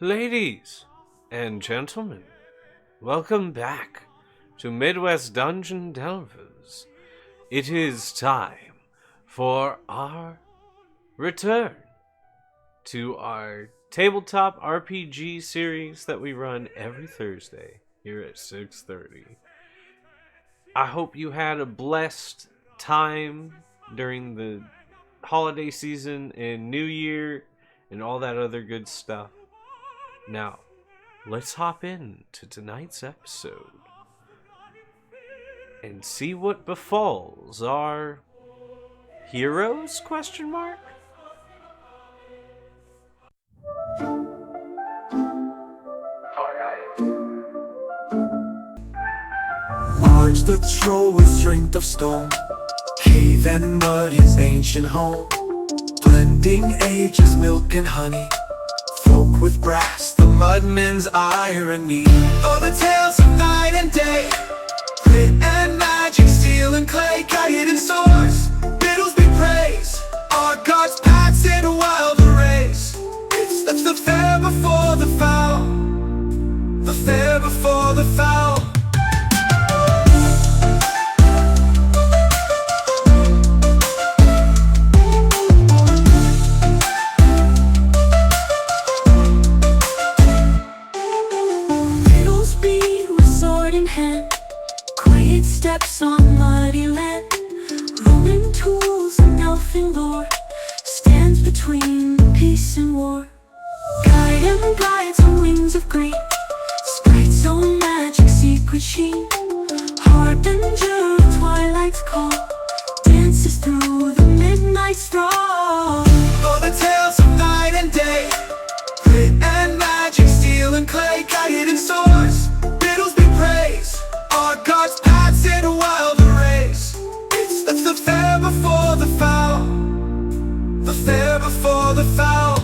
Ladies and gentlemen, welcome back to Midwest Dungeon Delvers. It is time for our return to our tabletop RPG series that we run every Thursday here at 6:30. I hope you had a blessed time during the holiday season and New Year and all that other good stuff. Now, let's hop in to tonight's episode and see what befalls our heroes? Question mark? March the troll with strength of stone, cave and mud his ancient home, blending ages, milk and honey, folk with brass, the mudmen's irony. Oh, the tales of night and day, grit and magic, steel and clay, guided in swords, riddles be praised, our gods paths in a wild arrays. It's the fair before the foul, the fair before the foul. Quiet steps on muddy land, Roman tools and elfin lore stands between peace and war. Guide and guides on wings of green, sprites own magic, secret sheen, harbinger of twilight's call, dances through the midnight straw. Oh, the tales of night and day, grit and magic, steel and clay, guided in swords, riddles be praised, our gods paths in a wild arrays. It's the fair before the foul, the fair before the foul.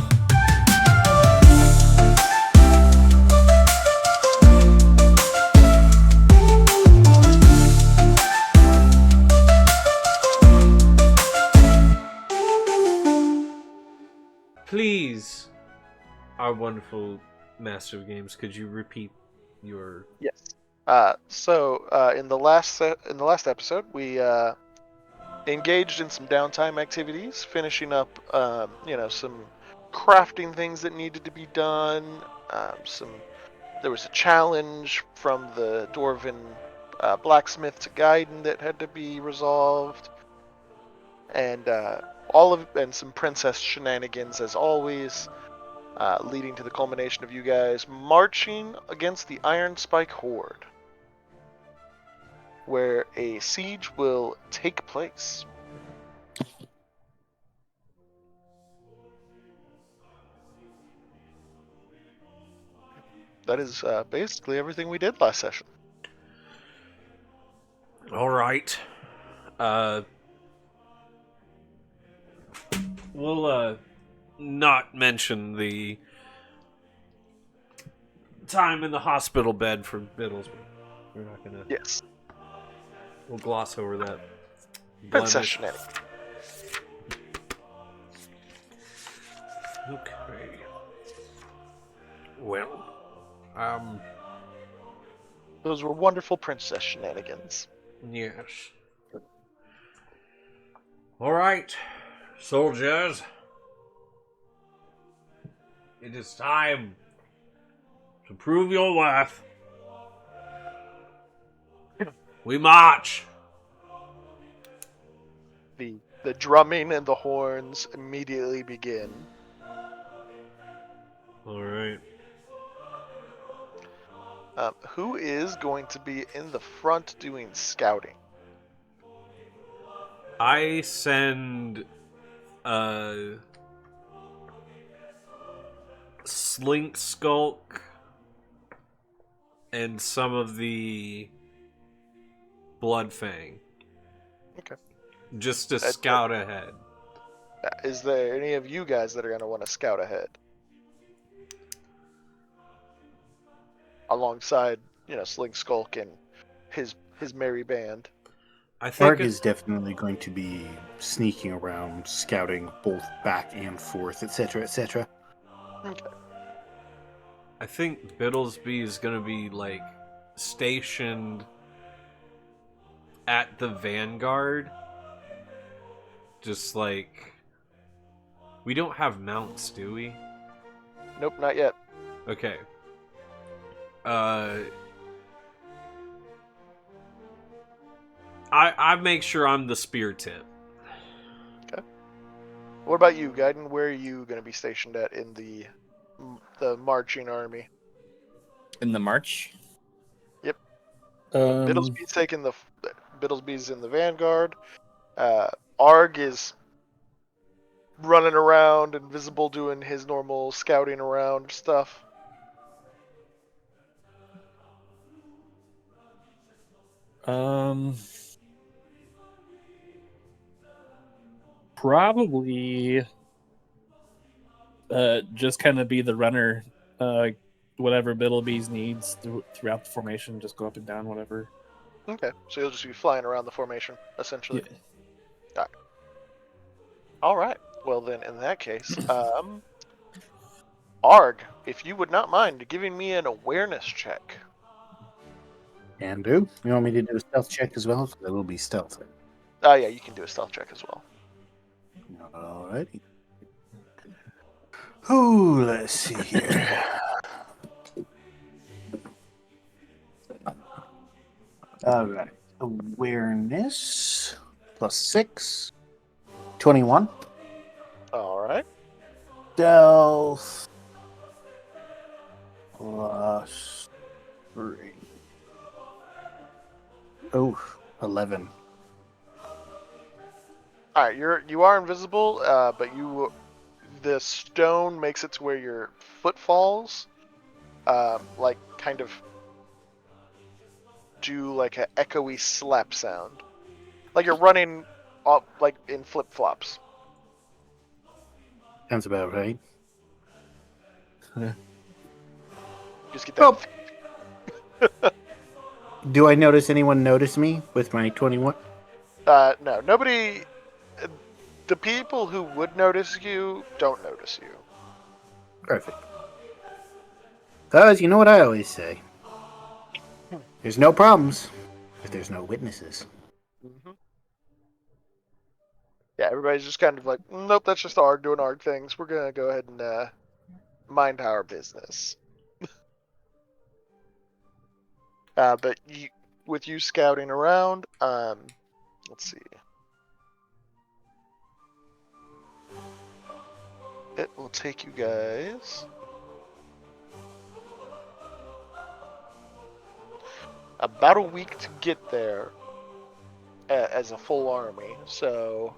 Please, our wonderful master of games, could you repeat your... Yes. In the last episode, we engaged in some downtime activities, finishing up, some crafting things that needed to be done. There was a challenge from the dwarven blacksmith to Gaiden that had to be resolved, and some princess shenanigans as always. Leading to the culmination of you guys marching against the Iron Spike Horde, where a siege will take place. That is basically everything we did last session. All right. We'll not mention the time in the hospital bed for Biddles. We're not gonna. Yes. We'll gloss over that. Princess shenanigans. Okay. Well, Those were wonderful princess shenanigans. yes. All right, soldiers. It is time to prove your worth. We march. The drumming and the horns immediately begin. All right. Who is going to be in the front doing scouting? I send Slink Skulk and some of the Bloodfang. Okay. Just to scout ahead. Is there any of you guys that are going to want to scout ahead? Alongside, Sling Skulk and his merry band. I think Arg is definitely going to be sneaking around, scouting both back and forth, etc., etc. Okay. I think Bittlesby is gonna be like stationed at the vanguard. Just like we don't have mounts, do we? Nope, not yet. Okay. I make sure I'm the spear tip. Okay. What about you, Gaiden? Where are you going to be stationed at in the marching army? In the march? Yep. Um, Bittlesby's in the vanguard. Arg is running around, invisible, doing his normal scouting around stuff. Probably just kind of be the runner. Whatever Biddlebees needs throughout the formation, just go up and down, whatever. Okay, so you'll just be flying around the formation, essentially. Yeah. All right. Well, then, in that case, Arg, if you would not mind giving me an awareness check. And do you want me to do a stealth check as well? Because I will be stealth. Oh, yeah, you can do a stealth check as well. Alrighty. Ooh, let's see here. Alright. Awareness plus 6. 21. All right. Stealth plus 3. Oh, 11. All right, you are invisible, but the stone makes it to where your footfalls, like kind of do like an echoey slap sound, like you're running, like in flip flops. Sounds about right. Just get that. Oh. Do I notice anyone notice me with my 21? No, nobody. The people who would notice you don't notice you. Perfect. Because you know what I always say. There's no problems if there's no witnesses. Mm-hmm. Yeah, everybody's just kind of like, nope, that's just Arg doing Arg things. We're gonna go ahead and mind our business. But with you scouting around, let's see. It will take you guys about a week to get there as a full army. So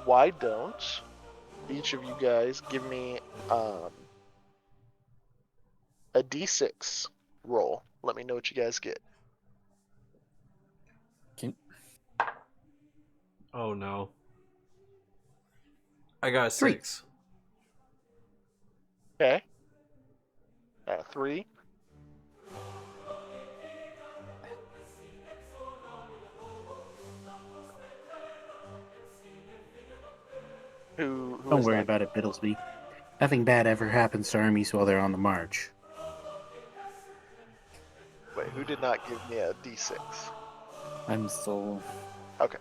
why don't each of you guys give me a D6 roll? Let me know what you guys get. Oh no. I got a 3. 6. Okay. 3. Who Don't is worry that? about it, Biddlesby. Nothing bad ever happens to armies while they're on the march. Wait, who did not give me a D6? I'm still. Okay.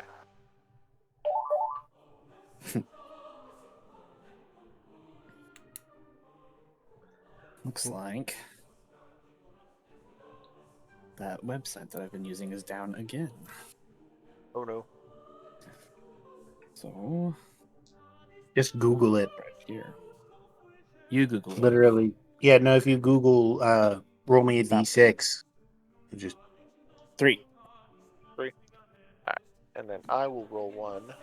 Looks like that website that I've been using is down again. Oh no. So Just Google it. right here, you Google it. Literally. Yeah, no, if you Google roll me a Stop. D6, you just 3. And then I will roll 1.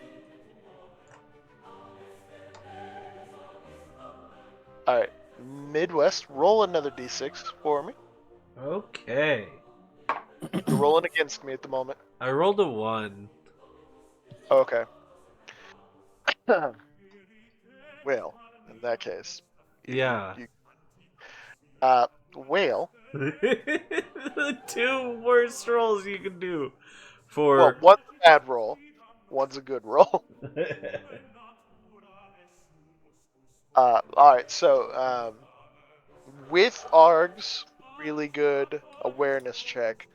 Alright. Midwest, roll another D6 for me. Okay. You're rolling against me at the moment. I rolled a 1. Okay. Well, in that case. Yeah. Whale. The 2 worst rolls you can do for. Well, one's a bad roll. One's a good roll. Alright, so, with Arg's really good awareness check,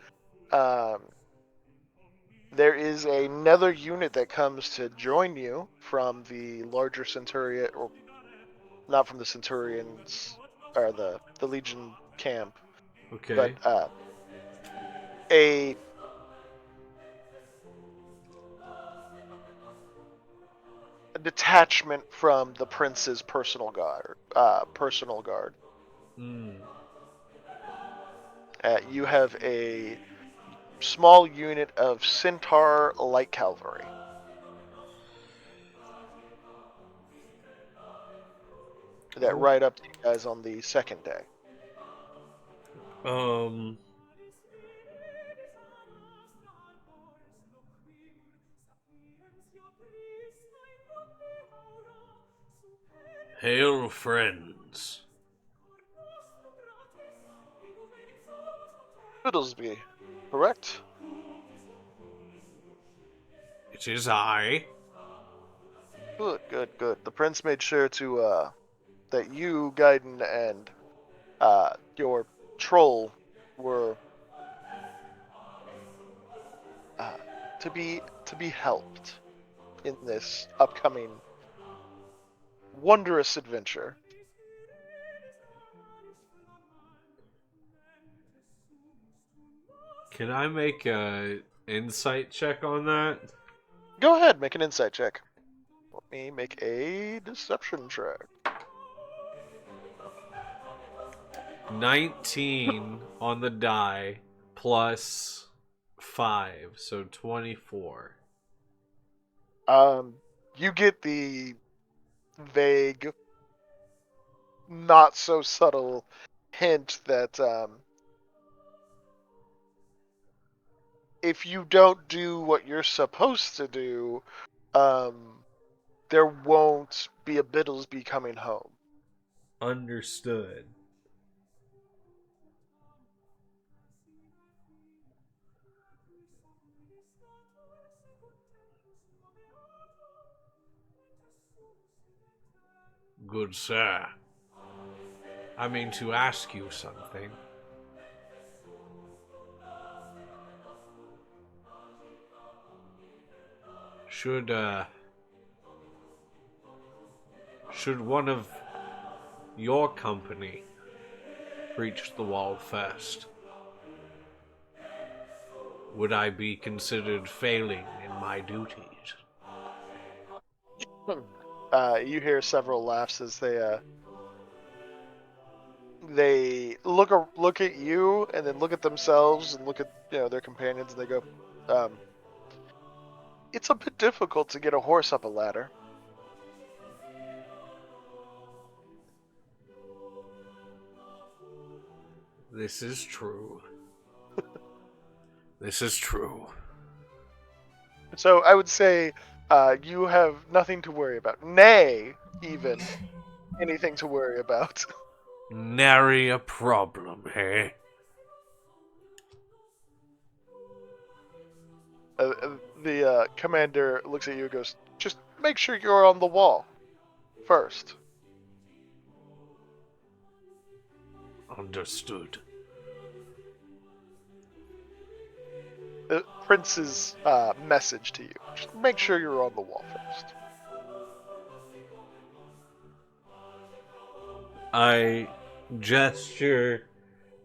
there is another unit that comes to join you from the larger Centurion, or not from the Centurions, or the Legion camp, but Okay. a detachment from the prince's personal guard. Mm. You have a small unit of Centaur light cavalry that Oh. ride up to you guys on the second day. Hail, friends. Fiddlesby, correct? It is I. Good, good, good. The prince made sure to that you, Gaiden, and your troll were to be helped in this upcoming wondrous adventure. Can I make a insight check on that? Go ahead, make an insight check. Let me make a deception check. 19 on the die plus 5, so 24. You get the vague, not so subtle hint that if you don't do what you're supposed to do, there won't be a Biddlesby coming home. Understood. Good sir. I mean to ask you something. Should one of your company reach the wall first, would I be considered failing in my duties? You hear several laughs as they look at you and then look at themselves and look at their companions, and they go, "It's a bit difficult to get a horse up a ladder." This is true. This is true. So I would say you have nothing to worry about. Nay, even anything to worry about. Nary a problem, hey? The commander looks at you and goes, "Just make sure you're on the wall first." Understood. The prince's message to you: just make sure you're on the wall first. I gesture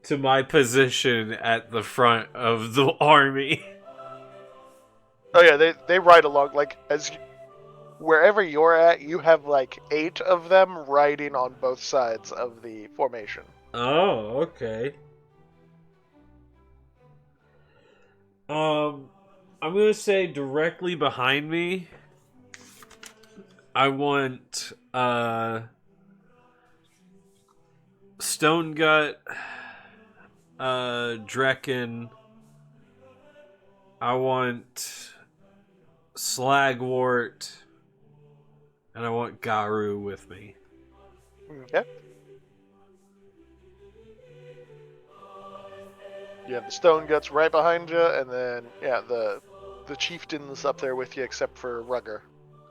to my position at the front of the army. Oh yeah, they ride along wherever you're at. You have like 8 of them riding on both sides of the formation. Oh, okay. I'm gonna say directly behind me, I want Stone Gut, Drekken. I want Slagwort, and I want Garu with me. Okay. You have the Stone Guts right behind you, and then the chieftains up there with you, except for Rugger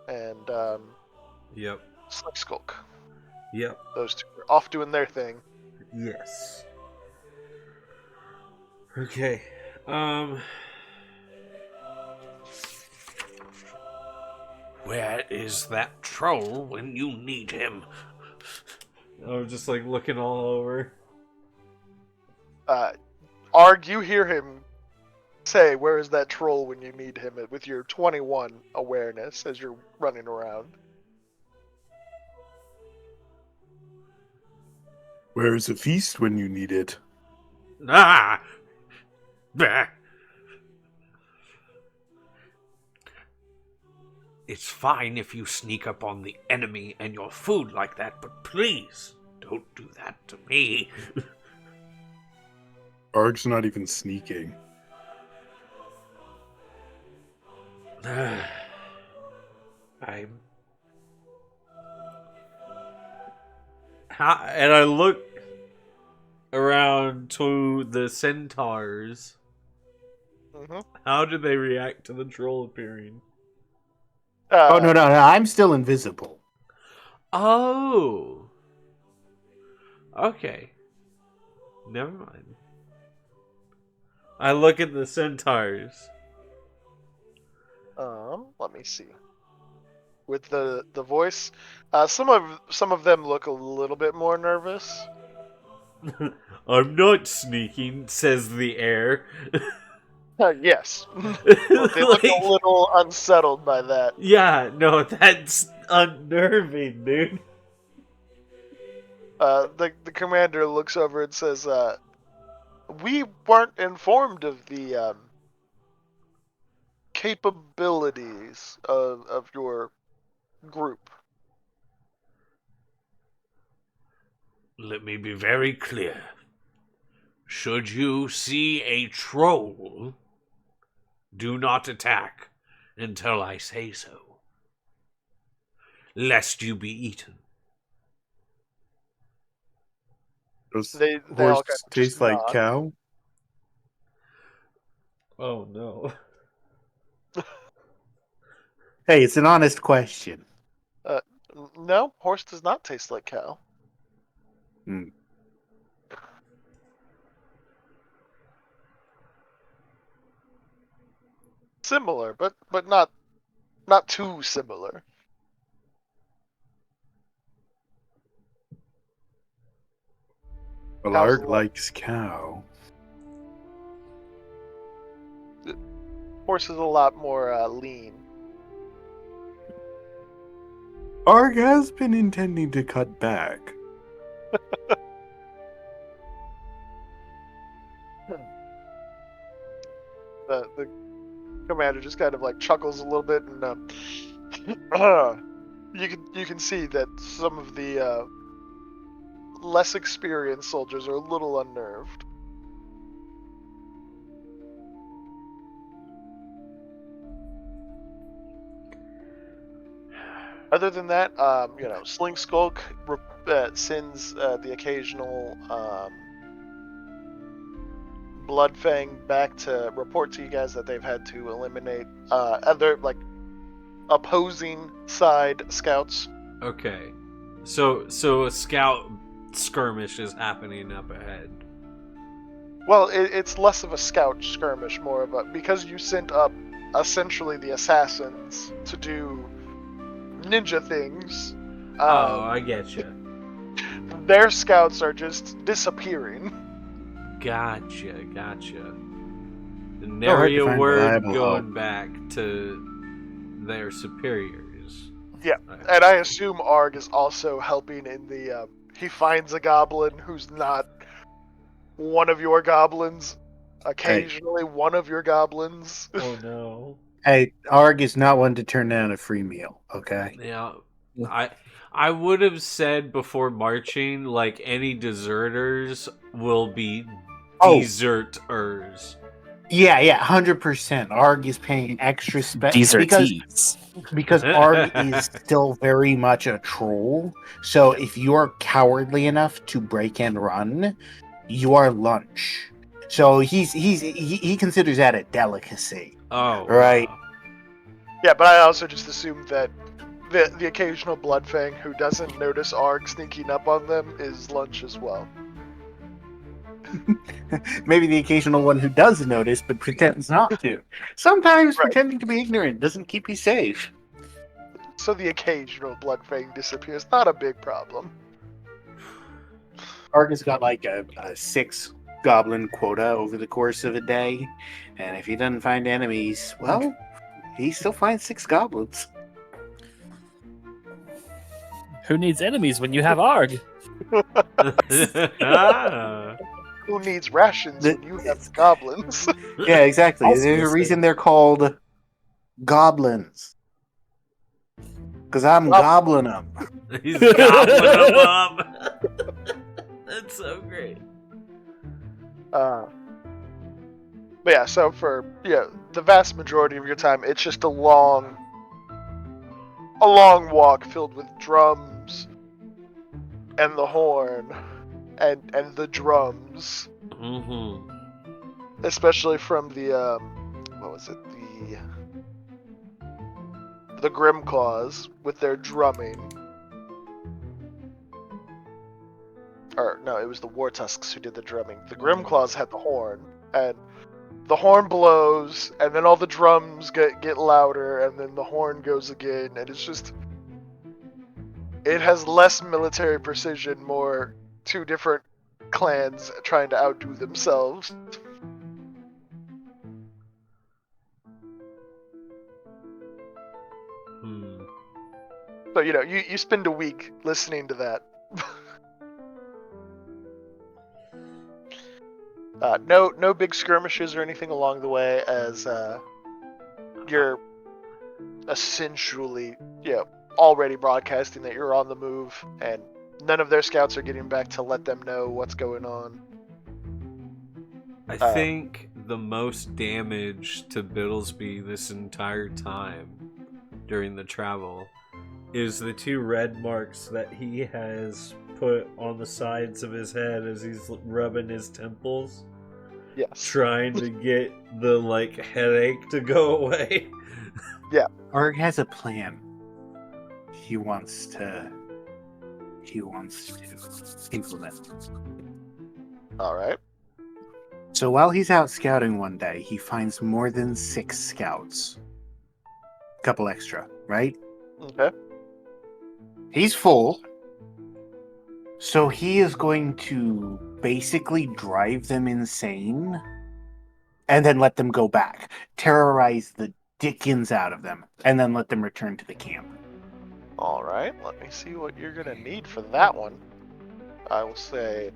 and Yep. Slick Skulk. Yep. Those two are off doing their thing. Yes. Okay. Where is that troll when you need him? I was just like looking all over. Arg, you hear him say, "Where is that troll when you need him?" with your 21 awareness as you're running around. Where is a feast when you need it? Ah! Bah! It's fine if you sneak up on the enemy and your food like that, but please don't do that to me. Arg's not even sneaking. And I look around to the centaurs. Mm-hmm. How do they react to the troll appearing? Oh, no, I'm still invisible. Oh. Okay. Never mind. I look at the centaurs. Let me see. With the voice, some of them look a little bit more nervous. I'm not sneaking, says the air. Yes. They look a little unsettled by that. Yeah, no, that's unnerving, dude. The commander looks over and says, "We weren't informed of the capabilities of your group." Let me be very clear. Should you see a troll, do not attack until I say so, lest you be eaten. Does They all horse kind of taste just like nod. cow? Oh no. Hey, it's an honest question. No, horse does not taste like cow. Hmm. Similar, but not too similar. Well, Cow's Arg a lot- likes cow. Horse is a lot more lean. Arg has been intending to cut back. The commander just kind of like chuckles a little bit, and you can see that some of the less experienced soldiers are a little unnerved. Other than that, Sling Skulk sends the occasional Bloodfang back to report to you guys that they've had to eliminate other opposing side scouts. Okay. So a scout skirmish is happening up ahead. Well, it's less of a scout skirmish, more of a, because you sent up essentially the assassins to do ninja things. I get you. Their scouts are just disappearing. Gotcha. hard Nary to a find word reliable going help. back to their superiors. Yeah, and I assume Arg is also helping in the. He finds a goblin who's not one of your goblins. Occasionally, one of your goblins. Oh no. Hey, Arg is not one to turn down a free meal, okay? Yeah, I would have said before marching, like, any deserters will be Oh. deserters. Yeah, 100%. Arg is paying extra because Arg is still very much a troll. So if you're cowardly enough to break and run, you are lunch. So he considers that a delicacy. Oh, Right. wow. Yeah, but I also just assumed that the occasional Bloodfang who doesn't notice Arg sneaking up on them is lunch as well. Maybe the occasional one who does notice but pretends not to. Sometimes Right. pretending to be ignorant doesn't keep you safe. So the occasional blood fang disappears. Not a big problem. Argus got like a 6 goblin quota over the course of a day, and if he doesn't find enemies, well, he still finds 6 goblins. Who needs enemies when you have Arg? Ah. Who needs rations when you have goblins? Yeah, exactly. Also There's a the reason same. they're called goblins. Because I'm gobbling them. He's gobbling them up. That's so great. But yeah, so for the vast majority of your time, it's just a long walk filled with drums and the horn and the drums, Mm-hmm. especially from the what was it, the Grimclaws with their drumming. Or no, it was the Wartusks who did the drumming. The Grimclaws had the horn, and the horn blows, and then all the drums get louder, and then the horn goes again, and it's just... It has less military precision, more two different clans trying to outdo themselves. So, you spend a week listening to that. No big skirmishes or anything along the way, as you're essentially, already broadcasting that you're on the move, and none of their scouts are getting back to let them know what's going on. I think the most damage to Bittlesby this entire time during the travel is the 2 red marks that he has put on the sides of his head as he's rubbing his temples. Yes. Trying to get the headache to go away. Yeah. Arg has a plan. He wants to implement. Alright. So while he's out scouting one day, he finds more than 6 scouts. A couple extra, right? Okay. He's full. So he is going to basically drive them insane and then let them go back. Terrorize the dickens out of them and then let them return to the camp. Alright, let me see what you're gonna need for that one. I will say...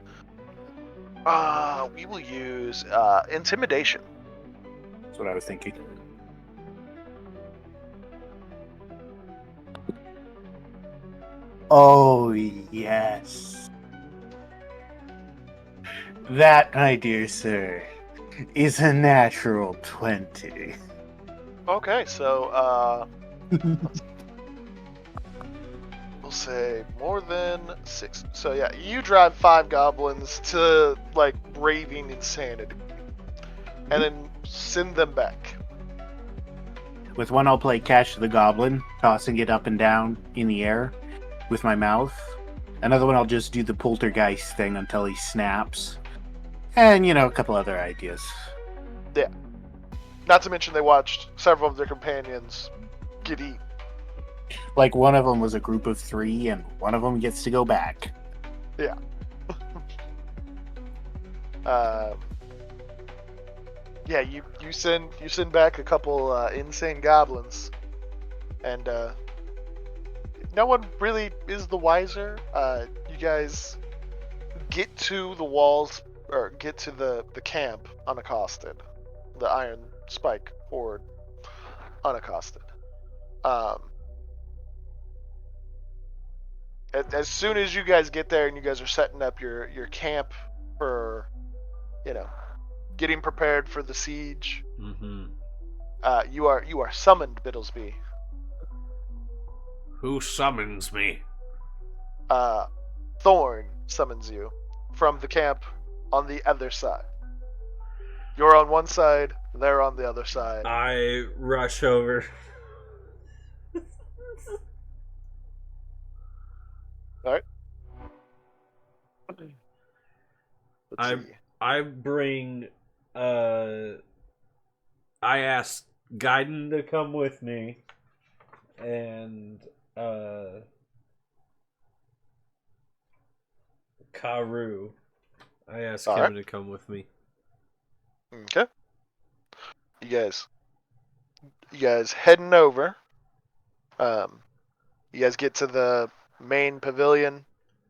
we will use intimidation. That's what I was thinking. Oh, yes. That, my dear sir, is a natural 20. Okay, so, we'll say more than 6. So yeah, you drive 5 goblins to, raving insanity. And then send them back. With one, I'll play Catch the Goblin, tossing it up and down in the air with my mouth. Another one, I'll just do the poltergeist thing until he snaps. And, a couple other ideas. Yeah. Not to mention they watched several of their companions get eaten. Like, one of them was a group of 3, and one of them gets to go back. Yeah. Yeah, you send back a couple insane goblins, and no one really is the wiser. You guys get to the walls, or get to the camp unaccosted, the Iron Spike Horde unaccosted. As soon as you guys get there and you guys are setting up your camp for, getting prepared for the siege, you are summoned, Bittlesby. Who summons me? Thorn summons you from the camp on the other side. You're on one side, they're on the other side. I rush over. Alright. I I bring, I ask Gaiden to come with me, and, Karu. I ask All him right. to come with me. Okay. You guys heading over. You guys get to the main pavilion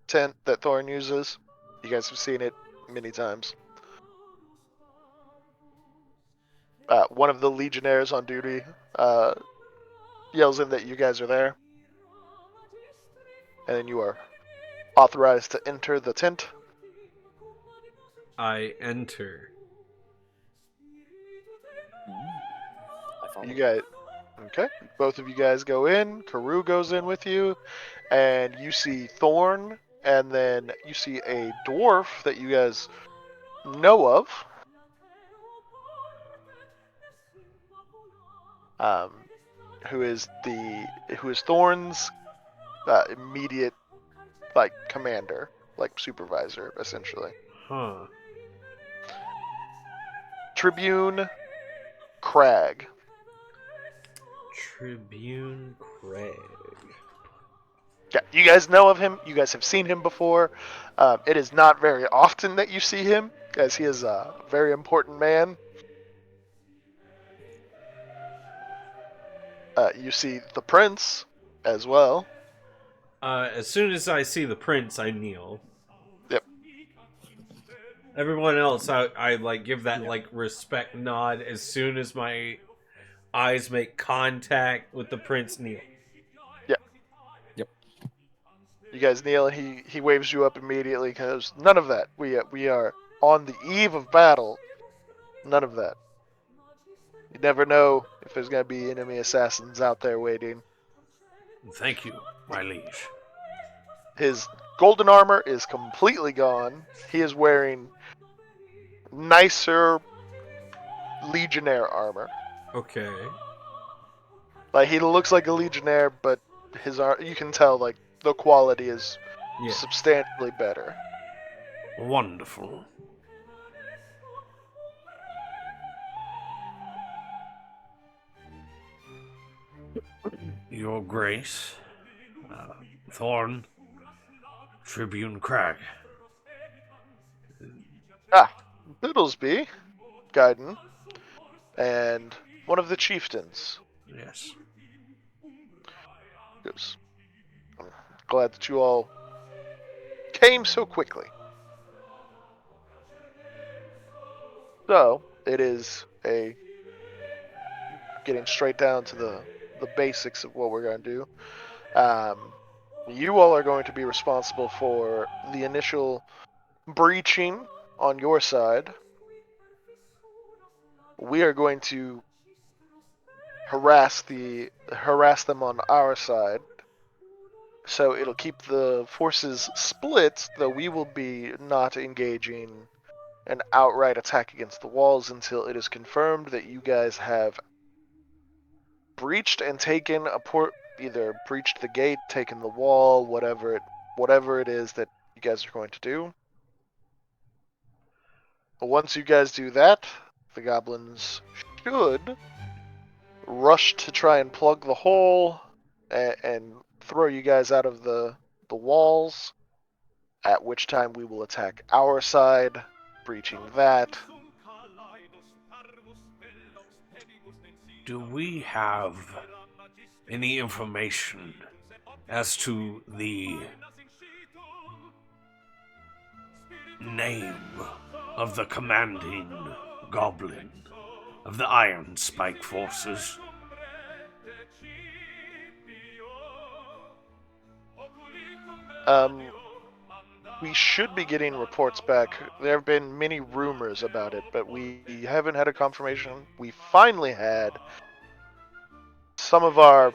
tent that Thorin uses. You guys have seen it many times. One of the legionnaires on duty yells in that you guys are there. And then you are authorized to enter the tent. I enter. You guys, okay? Both of you guys go in. Karu goes in with you, and you see Thorn, and then you see a dwarf that you guys know of. Who is Thorn's immediate commander, supervisor, essentially. Huh. Tribune Crag. Tribune Craig. Yeah, you guys know of him. You guys have seen him before. It is not very often that you see him, as he is a very important man. You see the prince as well. As soon as I see the prince, I kneel. Yep. Everyone else, I give that respect nod as soon as my eyes make contact with the prince. Kneel. Yep. You guys kneel, and he waves you up immediately, because none of that. We are on the eve of battle. None of that. You never know if there's going to be enemy assassins out there waiting. Thank you, my liege. His golden armor is completely gone. He is wearing nicer legionnaire armor. Okay. He looks like a legionnaire, but you can tell the quality is substantially better. Wonderful. Your Grace, Thorn, Tribune Crag. Biddlesby, Gaiden, and one of the chieftains. Yes. Goes, I'm glad that you all came so quickly. So, it is getting straight down to the basics of what we're going to do. You all are going to be responsible for the initial breaching on your side. We are going to harass them on our side. So it'll keep the forces split, though we will be not engaging an outright attack against the walls until it is confirmed that you guys have breached and taken either breached the gate, taken the wall, whatever it is that you guys are going to do. Once you guys do that, the goblins should rush to try and plug the hole and throw you guys out of the walls, at which time we will attack our side, breaching that. Do we have any information as to the name of the commanding goblin of the Iron Spike forces? We should be getting reports back. There have been many rumors about it, but we haven't had a confirmation. We finally had some of our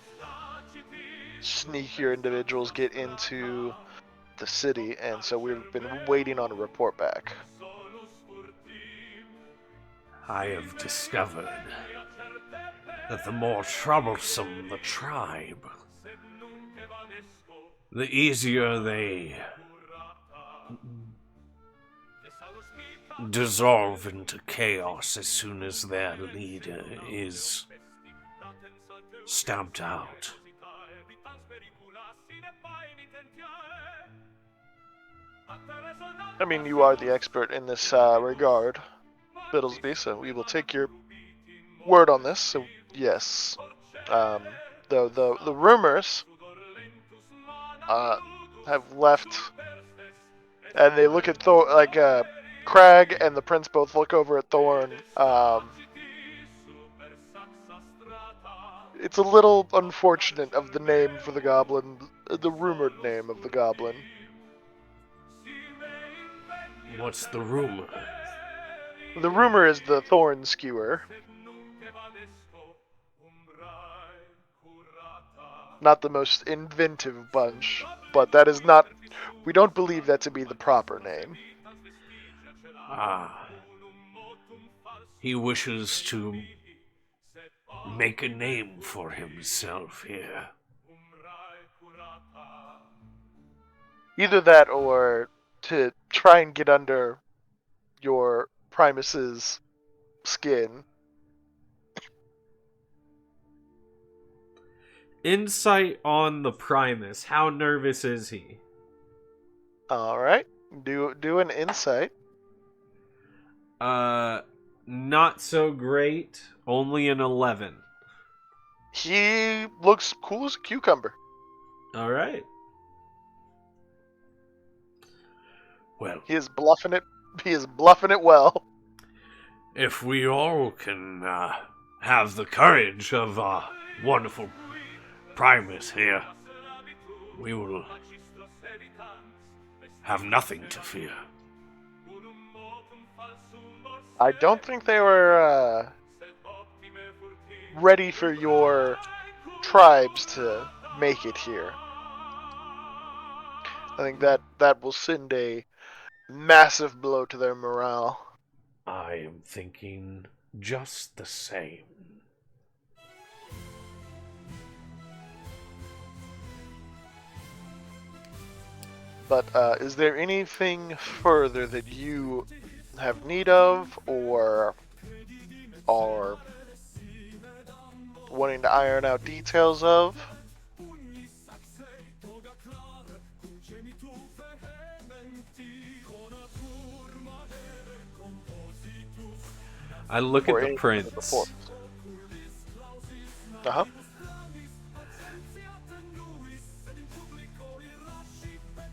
sneakier individuals get into the city, and so we've been waiting on a report back. I have discovered that the more troublesome the tribe, the easier they dissolve into chaos as soon as their leader is stamped out. I mean, you are the expert in this regard, Biddlesby, so we will take your word on this. So yes, the rumors have left, and they look at Thor, like Crag and the prince both look over at Thorn. It's a little unfortunate of the name for the goblin, the rumored name of the goblin. What's the rumor? The rumor is the Thorn Skewer. Not the most inventive bunch, but that is not... We don't believe that to be the proper name. Ah. He wishes to make a name for himself here. Either that or to try and get under your Primus's skin. Insight on the Primus. How nervous is he? Alright. Do an insight. Not so great. Only an 11. He looks cool as a cucumber. Alright. Well, He is bluffing it well. if we all can have the courage of our wonderful Primus here, we will have nothing to fear. I don't think they were ready for your tribes to make it here. I think that will send a massive blow to their morale. I am thinking just the same. But is there anything further that you have need of, or are wanting to iron out details of? I look Or at the anything prince. before? Uh-huh.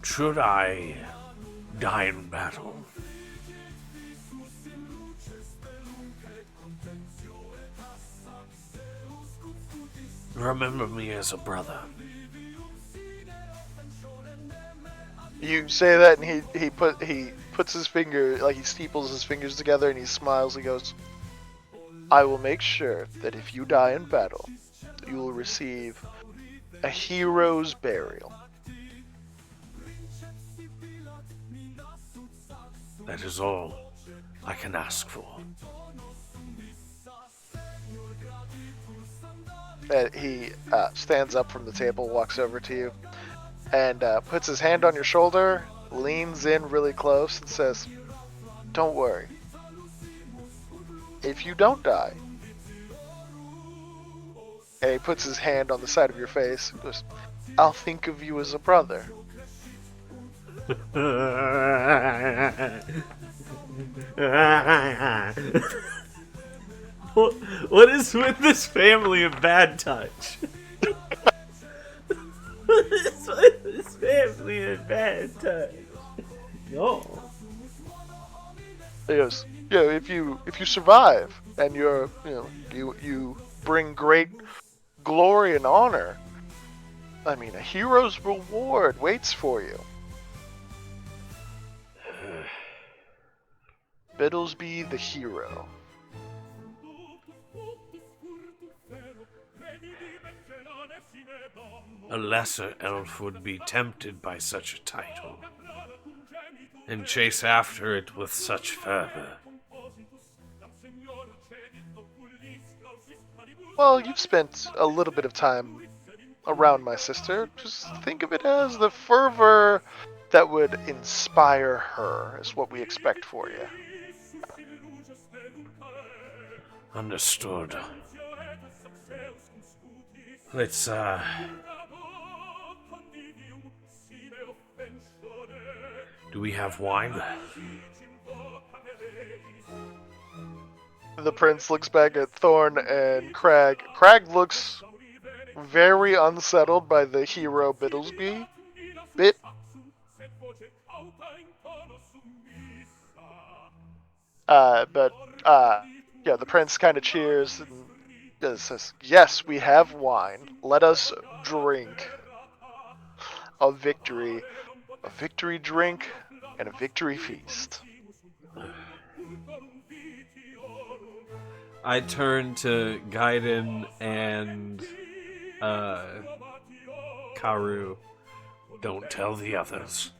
Should I die in battle, remember me as a brother. You say that, and he puts his finger, like he steeples his fingers together, and he smiles. He goes, "I will make sure that if you die in battle, you will receive a hero's burial." That is all I can ask for. And he stands up from the table, walks over to you, and puts his hand on your shoulder, leans in really close, and says, "Don't worry. If you don't die," and he puts his hand on the side of your face, and goes, "I'll think of you as a brother." What is with this family of bad touch? What is with this family of bad touch? No. He goes, "Yeah, if you survive and you bring great glory and honor, I mean, a hero's reward waits for you." Biddlesby the hero. A lesser elf would be tempted by such a title and chase after it with such fervor. Well, you've spent a little bit of time around my sister. Just think of it as the fervor that would inspire her is what we expect for you. Understood. Let's, do we have wine? The prince looks back at Thorn and Crag. Crag looks very unsettled by the hero Biddlesby bit. Yeah, the prince kind of cheers and says, "Yes, we have wine. Let us drink a victory drink, and a victory feast." I turn to Gaiden and Karu. Don't tell the others.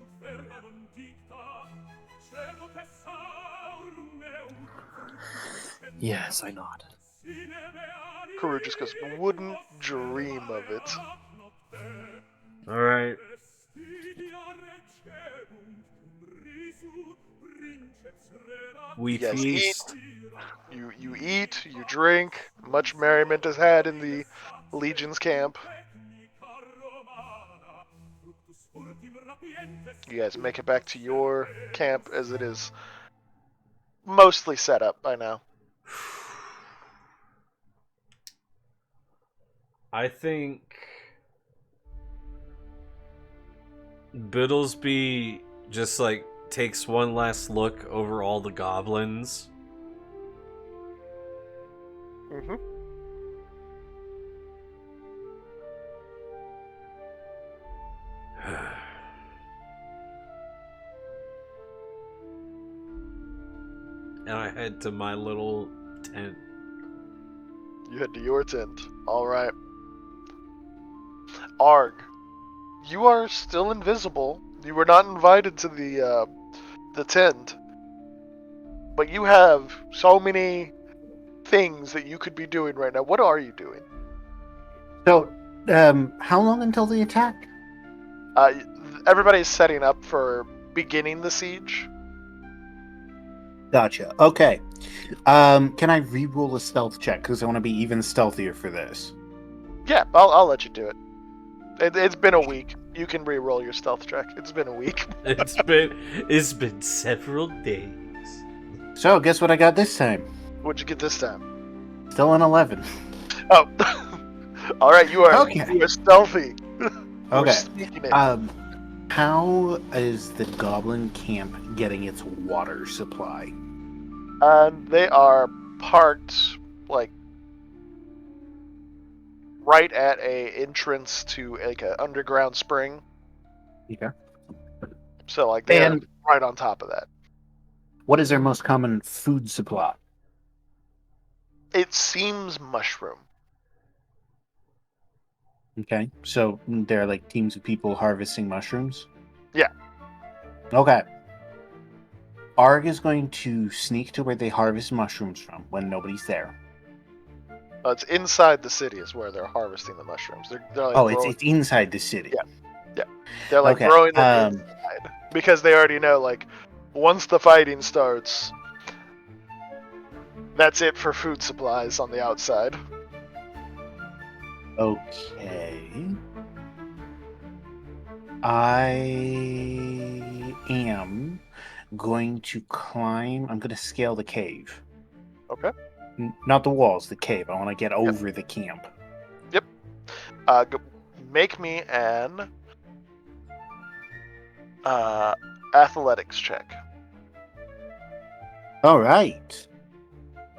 Yes, I nod. Karu just goes, "Wouldn't dream of it." Alright. We Yes, feast. You eat, you drink. Much merriment is had in the Legion's camp. You guys make it back to your camp as it is mostly set up by now. I think Biddlesby just like takes one last look over all the goblins. Mm-hmm. And I head to my little tent. You head to your tent. All right. Arg, you are still invisible. You were not invited to the tent, but you have so many things that you could be doing right now. What are you doing? So, how long until the attack? Everybody's setting up for beginning the siege. Gotcha. Okay. Can I re-roll a stealth check because I want to be even stealthier for this? Yeah, I'll let you do it. It's been a week. You can re-roll your stealth check. It's been a week. It's been several days. So, guess what I got this time? What'd you get this time? Still an 11. Oh, all right. You are stealthy. Okay. Sneaking in. How is the goblin camp getting its water supply? They are parked like right at a entrance to like an underground spring. Okay. So like they're right on top of that. What is their most common food supply? It seems mushroom. Okay, so they're like teams of people harvesting mushrooms? Yeah. Okay. Arg is going to sneak to where they harvest mushrooms from when nobody's there. It's inside the city is where they're harvesting the mushrooms. They're like it's inside the city. Yeah. They're like growing them inside because they already know like once the fighting starts, that's it for food supplies on the outside. Okay. I am going to climb. I'm going to scale the cave. Okay. Not the walls, the cave. I want to get over the camp. Yep. Make me an athletics check. All right.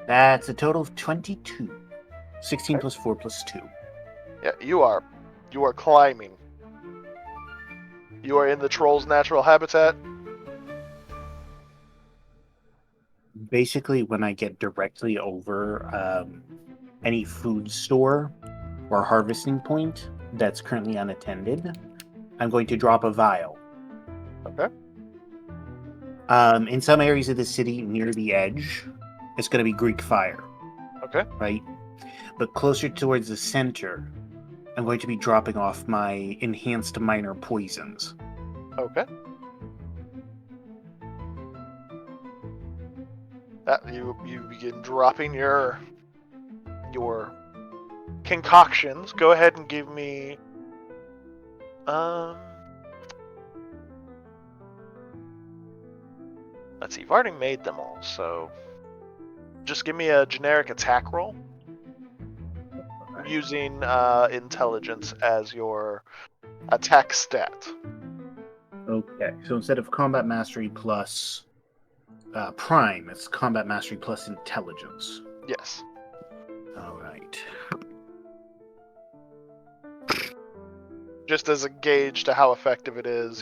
That's a total of 22. 16 plus 4 plus 2. Yeah, you are climbing. You are in the troll's natural habitat. Basically, when I get directly over any food store or harvesting point that's currently unattended, I'm going to drop a vial. Okay. In some areas of the city near the edge, it's going to be Greek fire. Okay. Right? But closer towards the center, I'm going to be dropping off my enhanced minor poisons. Okay. You begin dropping your concoctions. Go ahead and give me let's see, you've already made them all, so just give me a generic attack roll using intelligence as your attack stat. Okay, so instead of combat mastery plus prime, it's combat mastery plus intelligence. Yes. All right. Just as a gauge to how effective it is,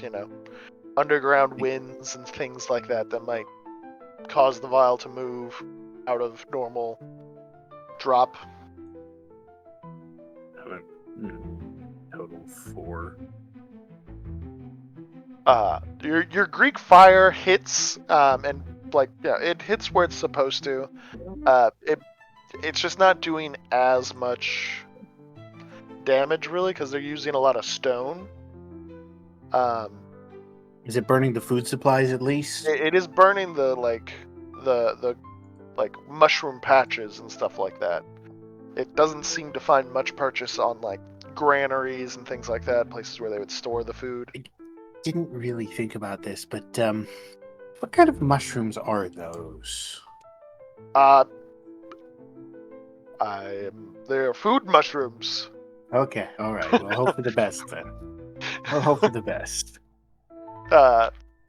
underground winds and things like that might cause the vial to move out of normal drop. Total 4. Your Greek fire hits, and it hits where it's supposed to. It's just not doing as much damage really because they're using a lot of stone. Is it burning the food supplies at least? It is burning the mushroom patches and stuff like that. It doesn't seem to find much purchase on like granaries and things like that, places where they would store the food. I didn't really think about this, but what kind of mushrooms are those? They're food mushrooms. Okay, all right. We'll hope for the best then. We'll hope for the best.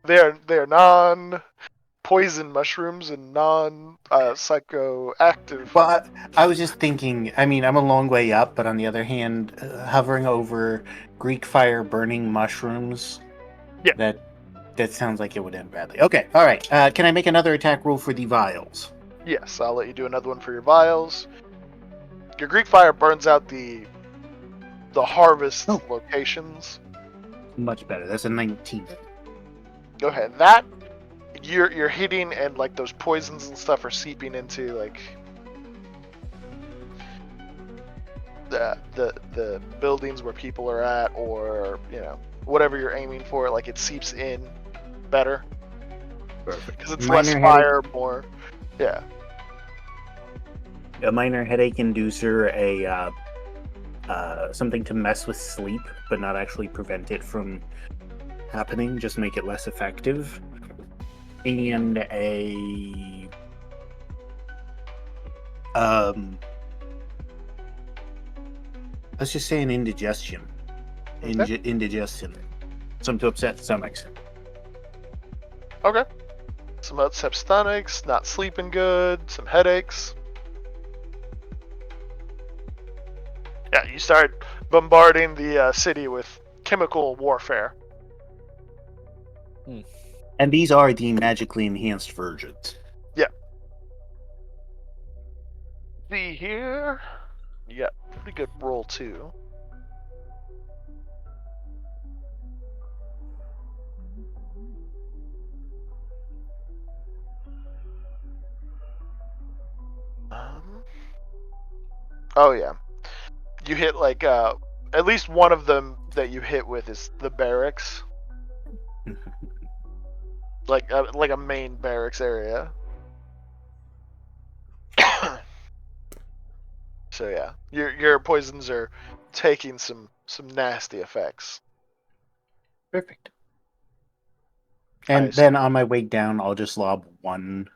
They're non-poison mushrooms and non-psychoactive. Well, I was just thinking, I mean, I'm a long way up, but on the other hand, hovering over Greek fire burning mushrooms, yeah. that sounds like it would end badly. Okay, all right. Can I make another attack roll for the vials? Yes, I'll let you do another one for your vials. Your Greek fire burns out the harvest locations. Much better. That's a 19. Go ahead. That you're hitting, and like those poisons and stuff are seeping into like the buildings where people are at, or whatever you're aiming for. Like it seeps in better. Perfect. Because it's less fire, more. Yeah. A minor headache inducer, something to mess with sleep, but not actually prevent it from happening, just make it less effective. And let's just say an indigestion. Okay. Indigestion. Something to upset stomachs. Okay. Some upset stomachs, not sleeping good, some headaches. Yeah, you start bombarding the city with chemical warfare. And these are the magically enhanced versions. Yeah. See here. You got pretty good roll too. Oh yeah. You hit like at least one of them that you hit with is the barracks. like a main barracks area. So yeah, your poisons are taking some nasty effects. Perfect. And then on my way down, I'll just lob one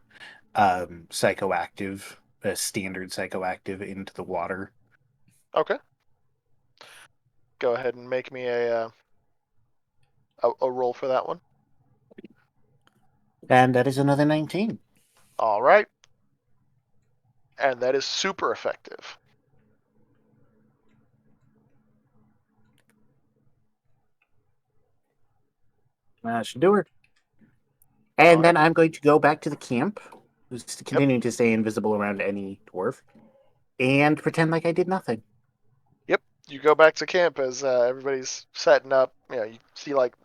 psychoactive, a standard psychoactive, into the water. Okay. Go ahead and make me a roll for that one. And that is another 19. All right. And that is super effective. That should do it. And then I'm going to go back to the camp, just continuing to stay invisible around any dwarf, and pretend like I did nothing. Yep. You go back to camp as everybody's setting up. You see like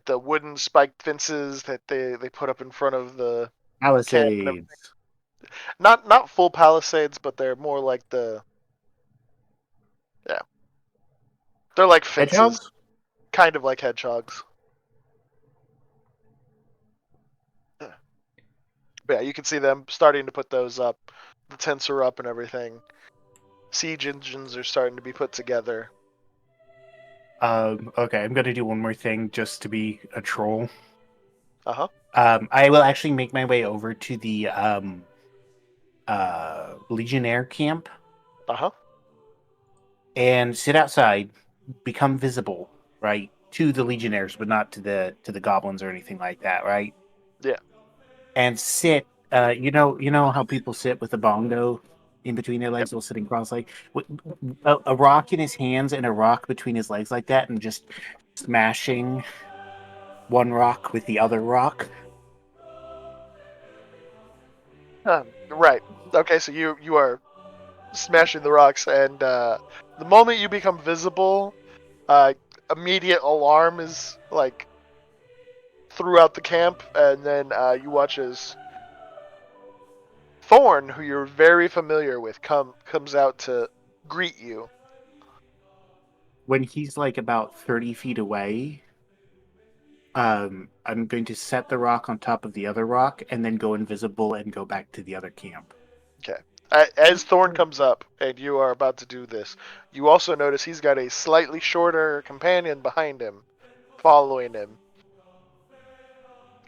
the wooden spiked fences that they put up in front of the Palisades. Not full palisades, but they're more like they're like fences. Hedgehogs? Kind of like hedgehogs. But yeah, you can see them starting to put those up. The tents are up and everything. Siege engines are starting to be put together. Okay, I'm gonna do one more thing just to be a troll. Uh-huh. I will actually make my way over to the Legionnaire camp Uh-huh. and sit outside, become visible, right, to the Legionnaires, but not to the goblins or anything like that, right? Yeah. And sit. You know how people sit with a bongo in between their legs, while sitting cross-legged, with a rock in his hands and a rock between his legs like that, and just smashing one rock with the other rock. Right. Okay, so you are smashing the rocks, and the moment you become visible, immediate alarm is like throughout the camp, and then you watch as Thorn, who you're very familiar with, comes out to greet you. When he's like about 30 feet away, I'm going to set the rock on top of the other rock and then go invisible and go back to the other camp. Okay. As Thorn comes up and you are about to do this, you also notice he's got a slightly shorter companion behind him, following him.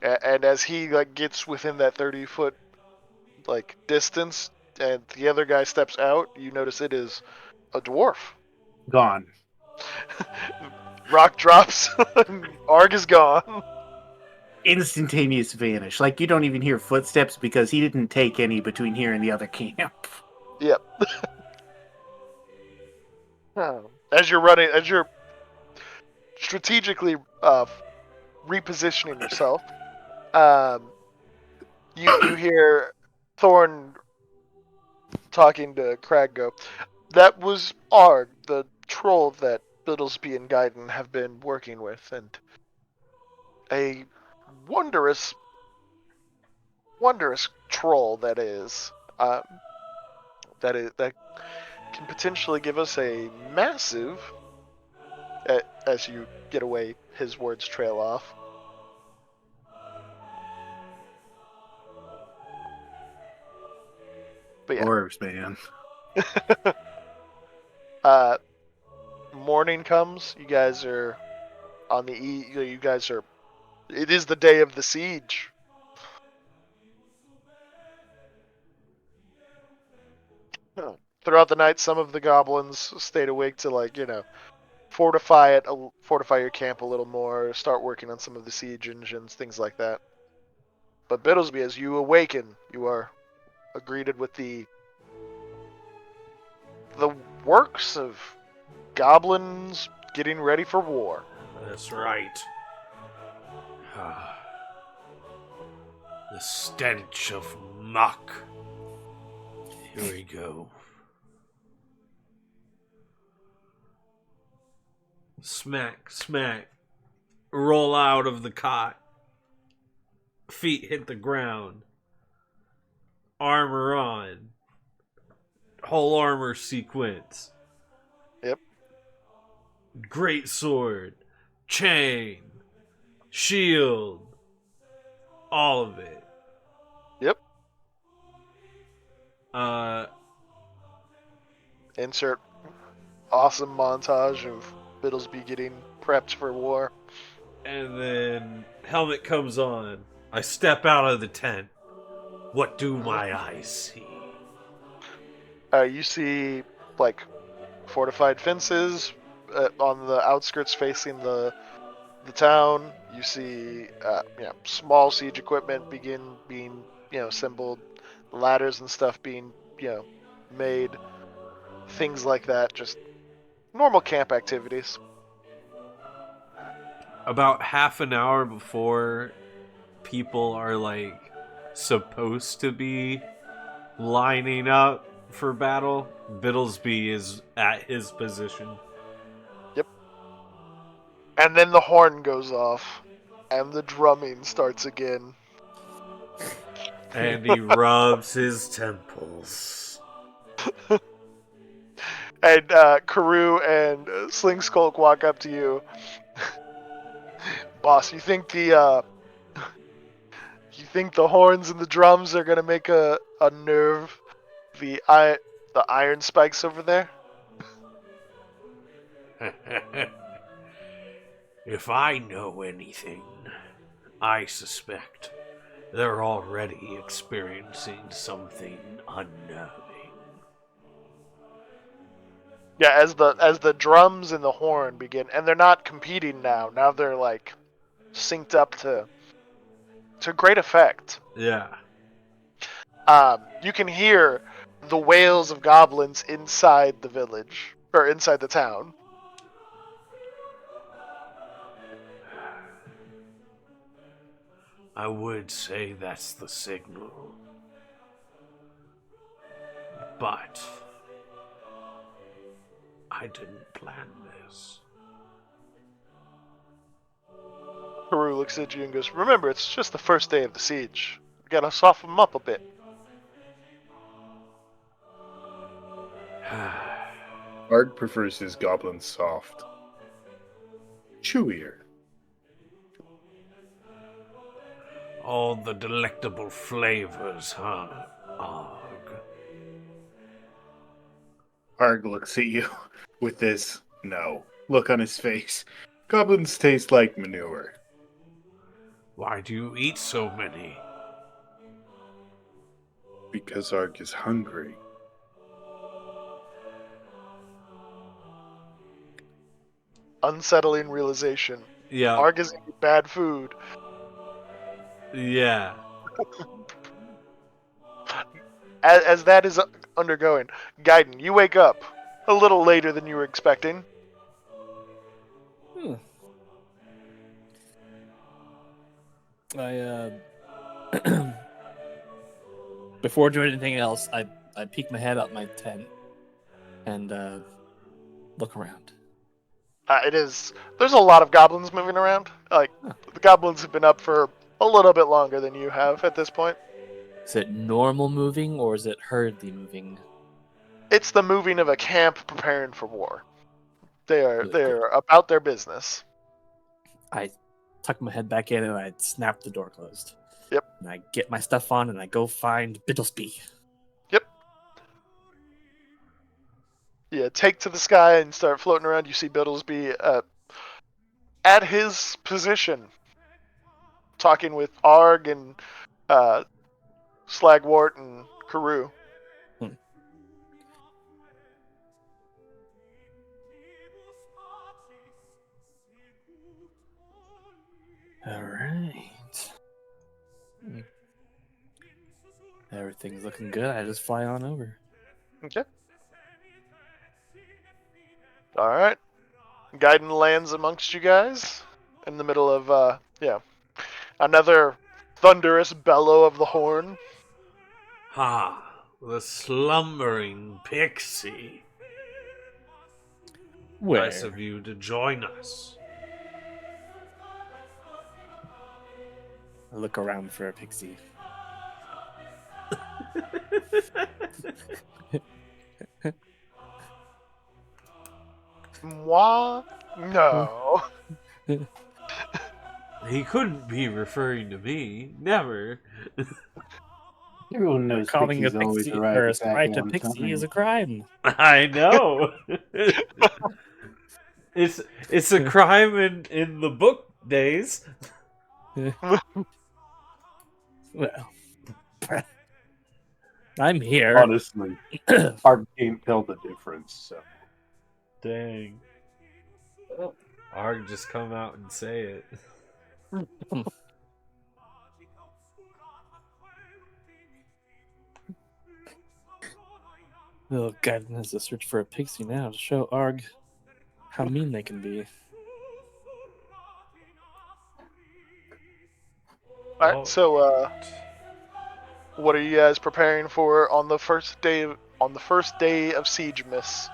And as he like gets within that 30-foot like distance, and the other guy steps out, you notice it is a dwarf. Gone. Rock drops. Arg is gone. Instantaneous vanish. Like, you don't even hear footsteps because he didn't take any between here and the other camp. Yep. As you're strategically repositioning yourself, you hear Thorn talking to Crag go, "That was Arg, the troll that Biddlesby and Gaiden have been working with, and a wondrous troll that is. That can potentially give us a massive." As you get away, his words trail off. But yeah. Dwarves, man. Morning comes. You guys are on the you guys are. It is the day of the siege. Throughout the night, some of the goblins stayed awake to fortify your camp a little more, start working on some of the siege engines, things like that. But Biddlesby, as you awaken, you are greeted with the works of goblins getting ready for war. That's right. The stench of muck. Here we go. Smack, smack. Roll out of the cot. Feet hit the ground. Armor on. Whole armor sequence. Yep. Great sword. Chain. Shield. All of it. Yep. Insert awesome montage of Biddlesby getting prepped for war. And then helmet comes on. I step out of the tent. What do my eyes see? You see, like, fortified fences on the outskirts facing the town. You see, small siege equipment being assembled, ladders and stuff being, made, things like that. Just normal camp activities. About half an hour before people are supposed to be lining up for battle, Biddlesby is at his position. Yep. And then the horn goes off, and the drumming starts again. And he rubs his temples. And Karoo and Sling Skulk walk up to you. Boss, you think You think the horns and the drums are gonna make a nerve the iron spikes over there? If I know anything, I suspect they're already experiencing something unnerving. Yeah, as the drums and the horn begin, and they're not competing now. Now they're like synced up to great effect. Yeah. You can hear the wails of goblins inside the village or inside the town. I would say that's the signal. But I didn't plan this. Haru looks at you and goes, "Remember, it's just the first day of the siege. We gotta soften them up a bit." Arg prefers his goblins soft. Chewier. All the delectable flavors, huh, Arg? Arg looks at you with this no look on his face. Goblins taste like manure. Why do you eat so many? Because Arg is hungry. Unsettling realization. Yeah. Arg is eating bad food. Yeah. As that is undergoing, Gaiden, you wake up a little later than you were expecting. I before doing anything else, I peek my head out my tent and look around. There's a lot of goblins moving around. Like, the goblins have been up for a little bit longer than you have at this point. Is it normal moving or is it hurriedly moving? It's the moving of a camp preparing for war. They're about their business. I tuck my head back in and I snap the door closed. Yep. And I get my stuff on and I go find Bittlesby. Yep. Yeah, take to the sky and start floating around. You see Bittlesby at his position, talking with Arg and Slagwort and Karoo. All right. Everything's looking good. I just fly on over. Okay. All right. Gaiden lands amongst you guys in the middle of another thunderous bellow of the horn. Ah, the slumbering pixie. Where? Nice of you to join us. I look around for a pixie. Moi? No. He couldn't be referring to me. Never. Everyone knows Calling a pixies always pixie arrive or a exactly sprite a on pixie time. is a crime. I know. It's a crime in the book days. Well, I'm here. Honestly, Arg can't tell the difference. So. Dang. Arg just come out and say it. Oh, God has to search for a pixie now to show Arg how mean they can be. All right. So, what are you guys preparing for on the first day of Siege Miss?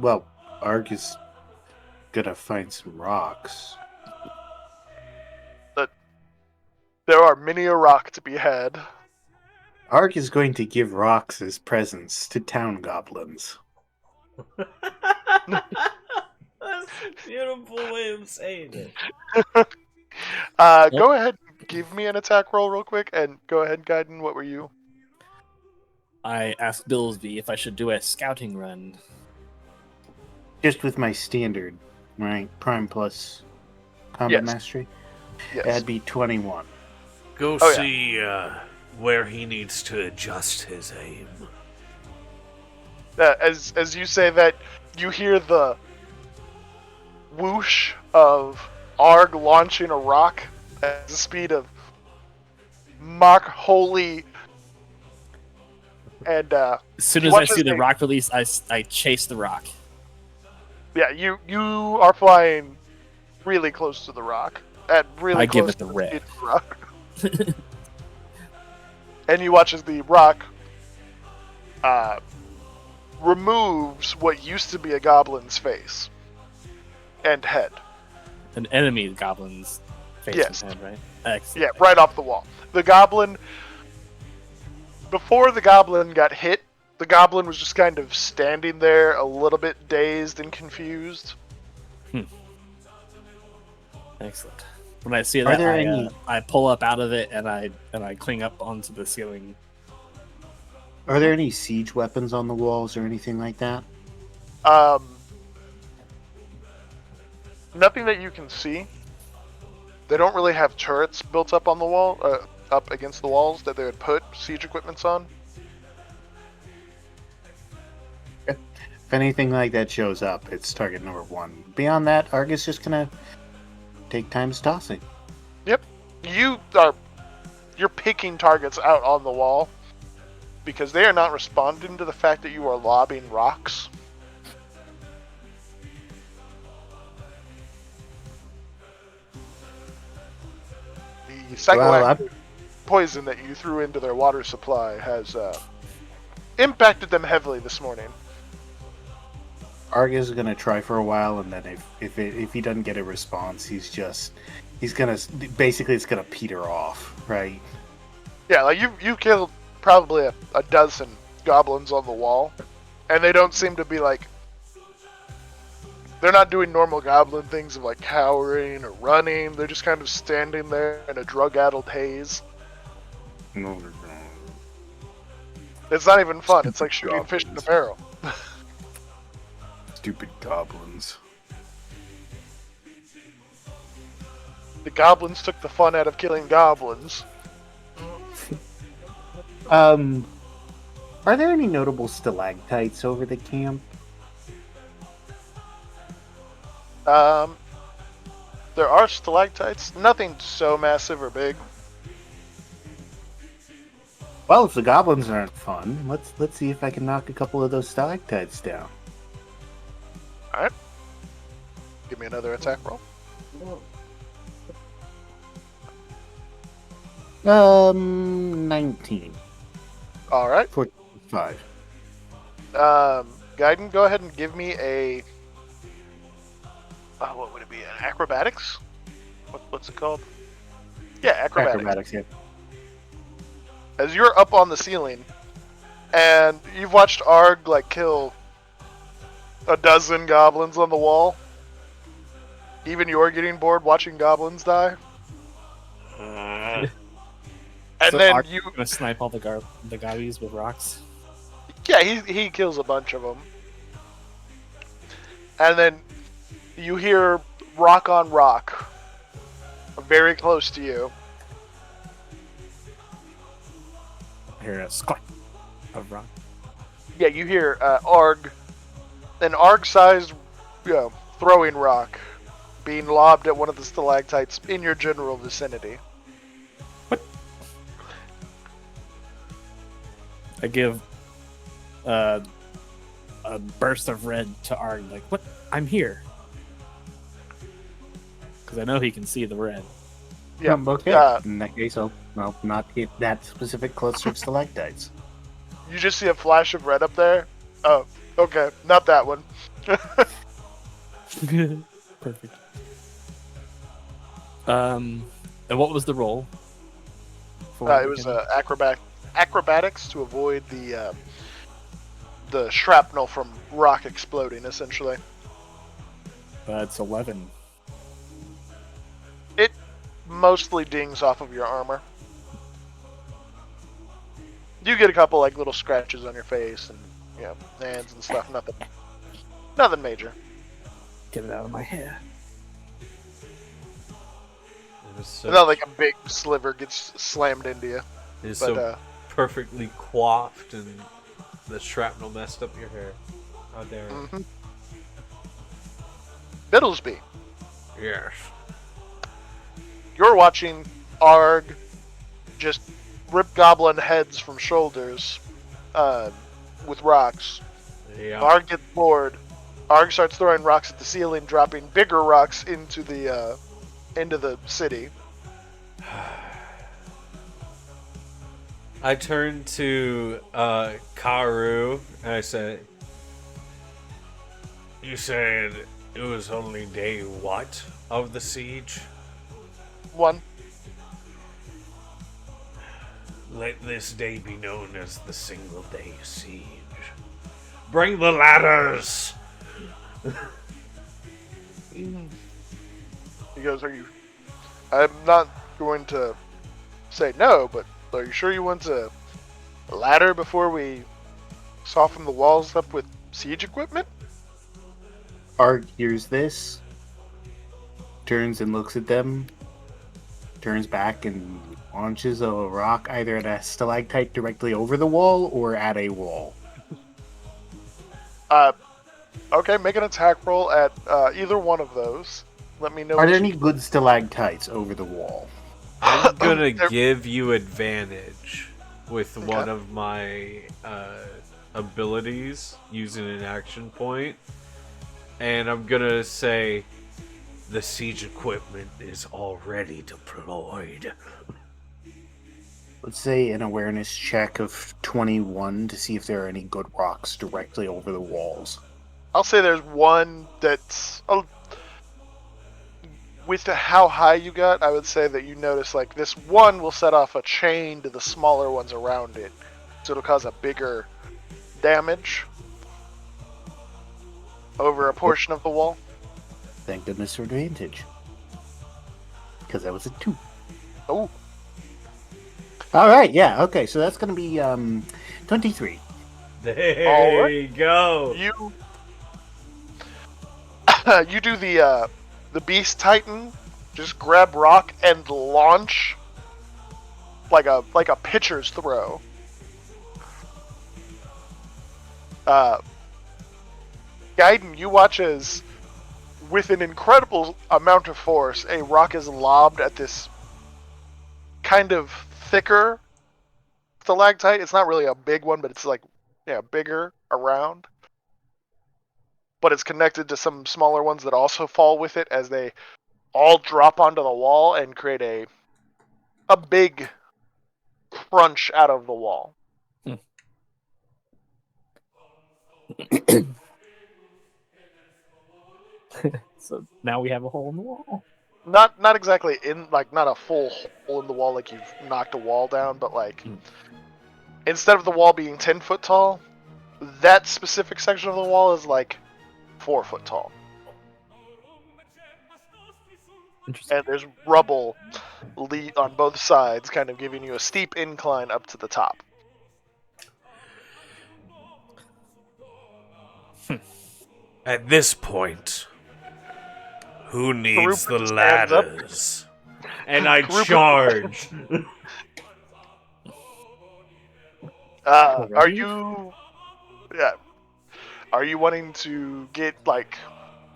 Well, Arg is gonna find some rocks. There are many a rock to be had. Arg is going to give rocks as presents to town goblins. That's Beautiful way of saying it. Go ahead, give me an attack roll real quick, and go ahead, Gaiden. What were you? I asked Billsby if I should do a scouting run. Just with my standard, right? Prime plus combat Yes. mastery. Yes. That'd be 21. Go Oh, yeah. see where he needs to adjust his aim. As you say that, you hear the whoosh of Arg launching a rock at the speed of Mach Holy. And As soon as I see the rock release, I chase the rock. Yeah, you are flying really close to the rock. At really I close give it to the speed red. of the rock. And you watch as the rock removes what used to be a goblin's face and head. An enemy goblin's face Yes. and head, right? Excellent. Yeah, right off the wall. The goblin, before the goblin got hit, the goblin was just kind of standing there a little bit dazed and confused. Excellent. When I see Are that, there I pull up out of it and I cling up onto the ceiling. Are there any siege weapons on the walls or anything like that? Nothing that you can see. They don't really have turrets built up on the wall, up against the walls that they would put siege equipments on. If anything like that shows up, it's target number 1. Beyond that, Argus just gonna take times tossing. Yep. You're picking targets out on the wall because they are not responding to the fact that you are lobbing rocks. The psychoactive poison that you threw into their water supply has impacted them heavily this morning. Argus is gonna try for a while, and then if he doesn't get a response, he's gonna basically it's gonna peter off, right? Yeah, like you killed probably a dozen goblins on the wall, and they don't seem to be like, they're not doing normal goblin things of like cowering or running. They're just kind of standing there in a drug-addled haze. It's not even fun. It's like shooting fish in a barrel. Stupid goblins. The goblins took the fun out of killing goblins. Are there any notable stalactites over the camp? There are stalactites. Nothing so massive or big. Well, if the goblins aren't fun, let's see if I can knock a couple of those stalactites down. Alright. Give me another attack roll. 19. Alright. 5. Gaiden, go ahead and give me a... what would it be? An acrobatics? What's it called? Yeah, acrobatics. Yeah. As you're up on the ceiling, and you've watched Arg like kill a dozen goblins on the wall. Even you're getting bored watching goblins die. And so then Ark you gonna snipe all the gobbies with rocks. Yeah, he kills a bunch of them. And then you hear rock on rock, very close to you. I hear a squat of rock. Yeah, you hear Arg, an Arg-sized, throwing rock being lobbed at one of the stalactites in your general vicinity. What? I give a burst of red to Arg, like, what? I'm here. Because I know he can see the red. Yeah. Okay. In that case, I'll not get that specific cluster of stalactites. You just see a flash of red up there. Oh, okay, not that one. Perfect. And what was the roll? It was acrobatics to avoid the shrapnel from rock exploding, essentially. It's 11. It mostly dings off of your armor. You get a couple like little scratches on your face and hands and stuff. Nothing major. Get it out of my hair. Not like a big sliver gets slammed into you. It's so perfectly coiffed and the shrapnel messed up your hair. How dare it? Mm-hmm. Biddlesby. Yes. You're watching Arg just rip goblin heads from shoulders with rocks. Yeah. Arg gets bored. Arg starts throwing rocks at the ceiling, dropping bigger rocks into the city. I turn to Karu and I say, "You said it was only day what of the siege? 1. Let this day be known as the single day siege. Bring the ladders!" He goes, I'm not going to say no, but are you sure you want a ladder before we soften the walls up with siege equipment? Arg hears this, turns and looks at them, turns back and launches a rock either at a stalactite directly over the wall or at a wall. Okay, make an attack roll at either one of those. Let me know. Are there any good stalactites over the wall? I'm gonna give you advantage with one of my abilities using an action point. And I'm gonna say the siege equipment is already deployed. Let's say an awareness check of 21 to see if there are any good rocks directly over the walls. I'll say there's one that's... with how high you got, I would say that you notice like this one will set off a chain to the smaller ones around it. So it'll cause a bigger damage over a portion of the wall. Thank goodness for advantage. Because that was a 2. Oh. Alright, yeah, okay, so that's going to be 23. There you go. You do the Beast Titan, just grab rock and launch like a pitcher's throw. Gaiden, you watch as, with an incredible amount of force, a rock is lobbed at this kind of thicker stalactite. It's not really a big one, but it's like, bigger around. But it's connected to some smaller ones that also fall with it as they all drop onto the wall and create a big crunch out of the wall. So now we have a hole in the wall. Not exactly not a full hole in the wall like you've knocked a wall down, but like instead of the wall being 10 foot tall, that specific section of the wall is like 4 foot tall. And there's rubble on both sides, kind of giving you a steep incline up to the top. At this point, who needs the ladders? And I charge. Are you wanting to get like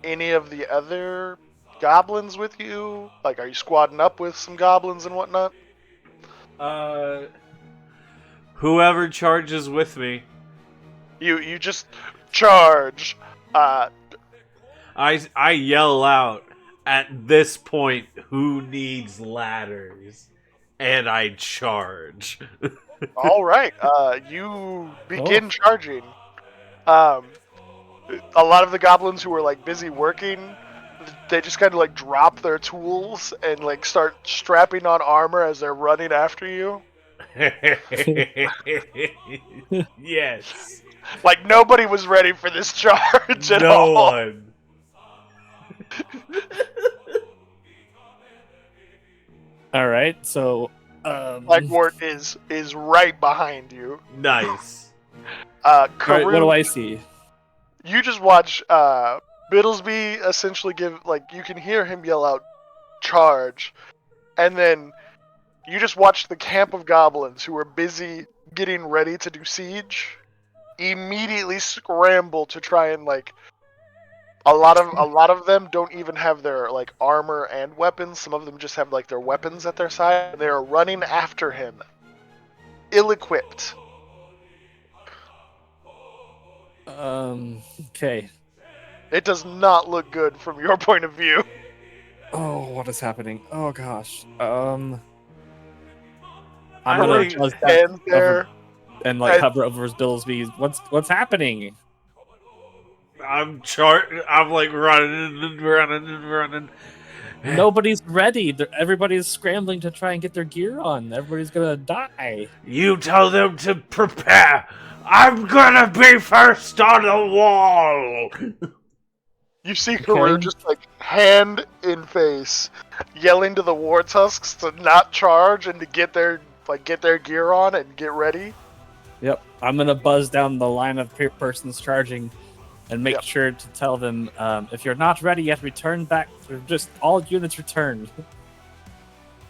any of the other goblins with you? Like, are you squadding up with some goblins and whatnot? Whoever charges with me. You just charge. I yell out, at this point, who needs ladders? And I charge. All right. You begin charging. A lot of the goblins who were like busy working, they just kind of like drop their tools and like start strapping on armor as they're running after you. Yes. Like nobody was ready for this charge at all. No one. All right, so Flagwort is right behind you. Nice. all right, Karoo, what do I see? you just watch Biddlesby essentially you can hear him yell out, "Charge," and then you just watch the camp of goblins who are busy getting ready to do siege immediately scramble to try and a lot of them don't even have their armor and weapons. Some of them just have their weapons at their side. They are running after him, ill-equipped. Okay. It does not look good from your point of view. Oh, what is happening? Oh gosh. I'm I gonna like- buzz back And there, and I- hover over Billsby. What's happening? I'm running. Nobody's ready. Everybody's scrambling to try and get their gear on. Everybody's gonna die. You tell them to prepare. I'm gonna be first on the wall. you see Karoo just hand in face, yelling to the war tusks to not charge and to get their gear on and get ready. Yep. I'm gonna buzz down the line of persons charging, and make Yep. sure to tell them if you're not ready yet, return back. Just all units return.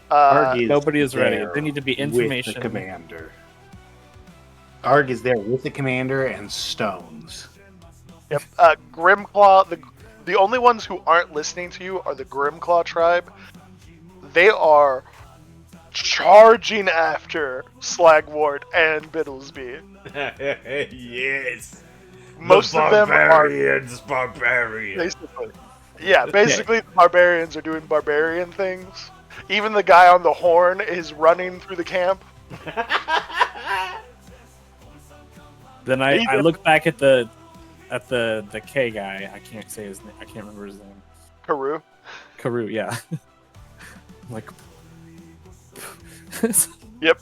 Arg is Nobody is ready. there They need to be with information. the commander. Arg is there with the commander and stones. Yep. Grimclaw. The only ones who aren't listening to you are the Grimclaw tribe. They are charging after Slagwort and Biddlesby. Yes. Most of them are barbarians. basically. Yeah, basically the barbarians are doing barbarian things. Even the guy on the horn is running through the camp. Then I look back at the K guy. I can't say his name. I can't remember his name. Karoo. Karoo, yeah. Like, Yep.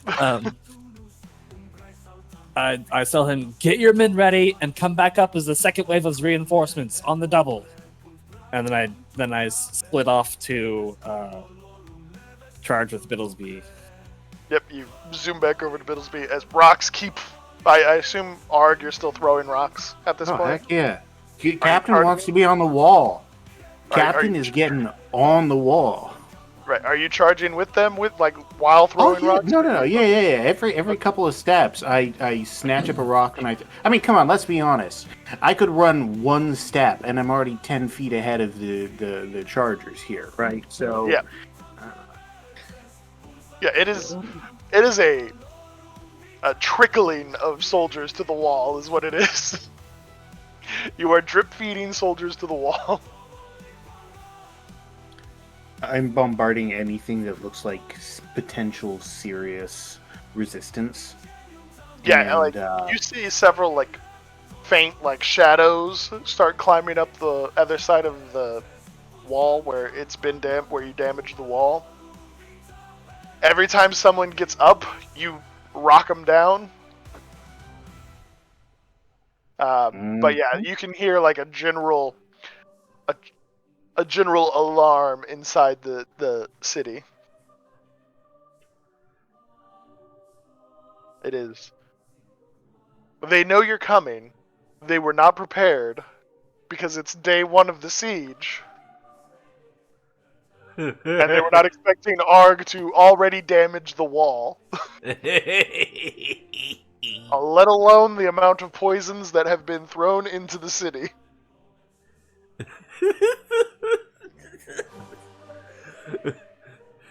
I tell him, get your men ready and come back up as the second wave of reinforcements on the double. And then I split off to charge with Biddlesby. Yep, you zoom back over to Biddlesby as rocks keep... I assume, Arg, you're still throwing rocks at this Oh, point? heck yeah. Captain are- wants to be on the wall. Are Captain you- is getting on the wall. Right, are you charging with them while Oh, throwing yeah. rocks? No. Yeah. Every couple of steps, I snatch up a rock and I mean, come on, let's be honest. I could run one step and I'm already 10 feet ahead of the chargers here, right? So Yeah. Yeah, it is a trickling of soldiers to the wall is what it is. You are drip feeding soldiers to the wall. I'm bombarding anything that looks like potential serious resistance. Yeah, And, you see several faint shadows start climbing up the other side of the wall where it's been where you damaged the wall. Every time someone gets up, you rock them down. But yeah, you can hear a general alarm inside the city. It is. They know you're coming. They were not prepared because it's day one of the siege. And they were not expecting Arg to already damage the wall, let alone the amount of poisons that have been thrown into the city.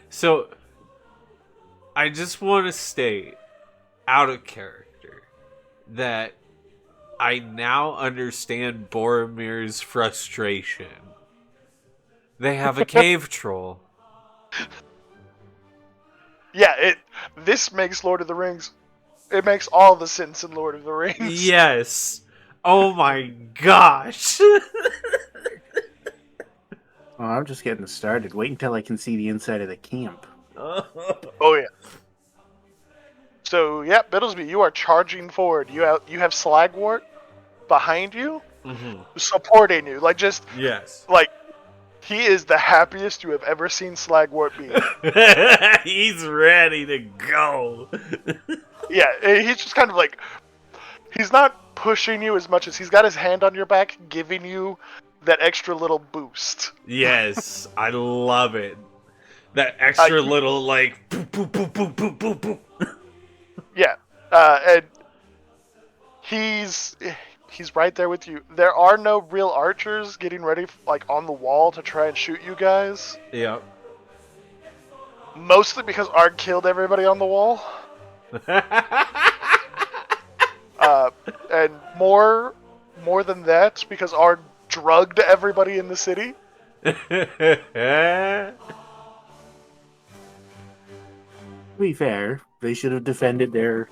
So, I just want to state, out of character, that I now understand Boromir's frustration. They have a cave troll. Yeah, this makes Lord of the Rings. It makes all the sense in Lord of the Rings. Yes. Oh my gosh. Oh, I'm just getting started. Wait until I can see the inside of the camp. Oh yeah. So yeah, Biddlesby, you are charging forward. You have Slagwort behind you, supporting you. Yes. He is the happiest you have ever seen Slagwort be. He's ready to go. Yeah, he's just kind of like, he's not pushing you as much as he's got his hand on your back, giving you that extra little boost. Yes, I love it. That extra little, like, boop, boop, boop, boop, boop, boop, boop. Yeah, and he's right there with you. There are no real archers getting ready, like, on the wall to try and shoot you guys. Yep. Mostly because Arg killed everybody on the wall. And more than that, because Arg drugged everybody in the city. To be fair, they should have defended their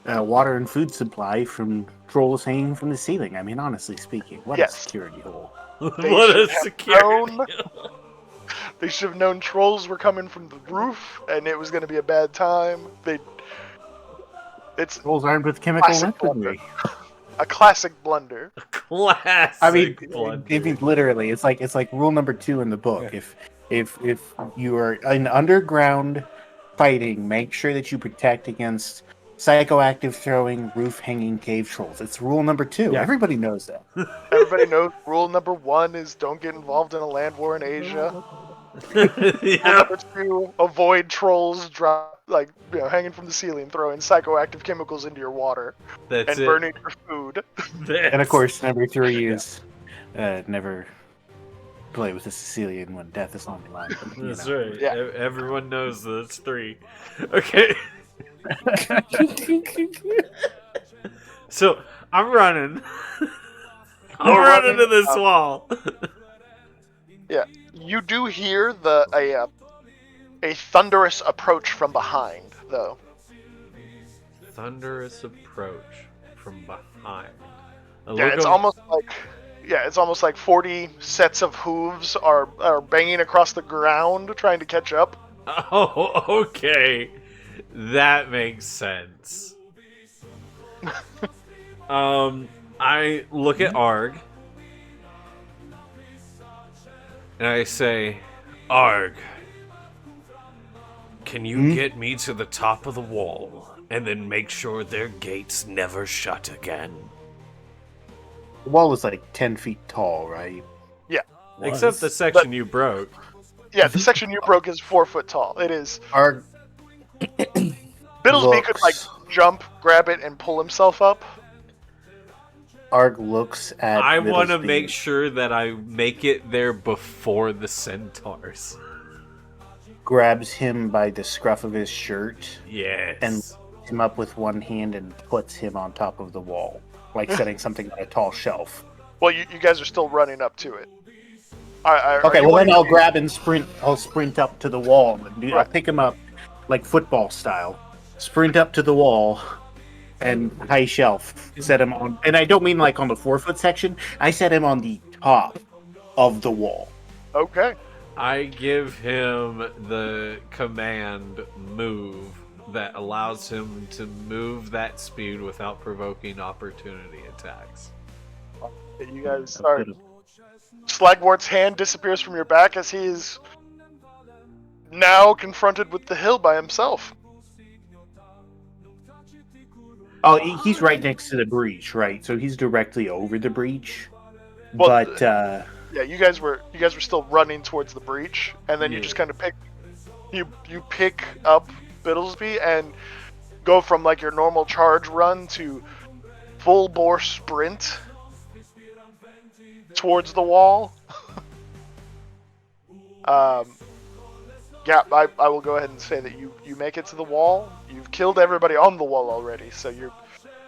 water and food supply from trolls hanging from the ceiling. I mean, honestly speaking, what a security hole. What a security hole. They should have known trolls were coming from the roof, and it was going to be a bad time. Trolls armed with chemical weaponry. A classic blunder. Classic. I mean, blunder. literally, it's like rule number 2 in the book. If you are in underground fighting, make sure that you protect against psychoactive throwing, roof hanging cave trolls. It's rule number 2. Yeah. Everybody knows that. Everybody knows rule number 1 is don't get involved in a land war in Asia. Rule number 2, avoid trolls hanging from the ceiling, throwing psychoactive chemicals into your water, burning your food. And of course, number 3 is never play with a Sicilian when death is on the line. That's right. Yeah. Everyone knows that's 3. Okay. So I'm running. I'm running to this wall. Yeah, you do hear a thunderous approach from behind, though. Thunderous approach from behind. It's almost like 40 sets of hooves are banging across the ground trying to catch up. Oh, okay. That makes sense. I look at Arg and I say, Arg, can you get me to the top of the wall and then make sure their gates never shut again? The wall is like 10 feet tall, right? Yeah. Except the section you broke. Yeah, the section you broke is 4 foot tall. It is. Arg Biddlesby could jump, grab it, and pull himself up. Arg looks at I want to make sure that I make it there before the centaurs. Grabs him by the scruff of his shirt. Yes. And lifts him up with one hand and puts him on top of the wall. Like setting something on a tall shelf. Well, you guys are still running up to it. Okay, well then I'll grab and sprint. I'll sprint up to the wall. I'll pick him up like football style. Sprint up to the wall and high shelf. Set him on, and I don't mean like on the 4 foot section. I set him on the top of the wall. Okay. I give him the command move that allows him to move that speed without provoking opportunity attacks. You guys start. Slagwort's hand disappears from your back as he is now confronted with the hill by himself. Oh, he's right next to the breach, right? So he's directly over the breach. Well, but yeah, you guys were still running towards the breach, and then you just kind of pick up Biddlesby and go from like your normal charge run to full bore sprint towards the wall. Yeah, I will go ahead and say that you make it to the wall. You've killed everybody on the wall already, so you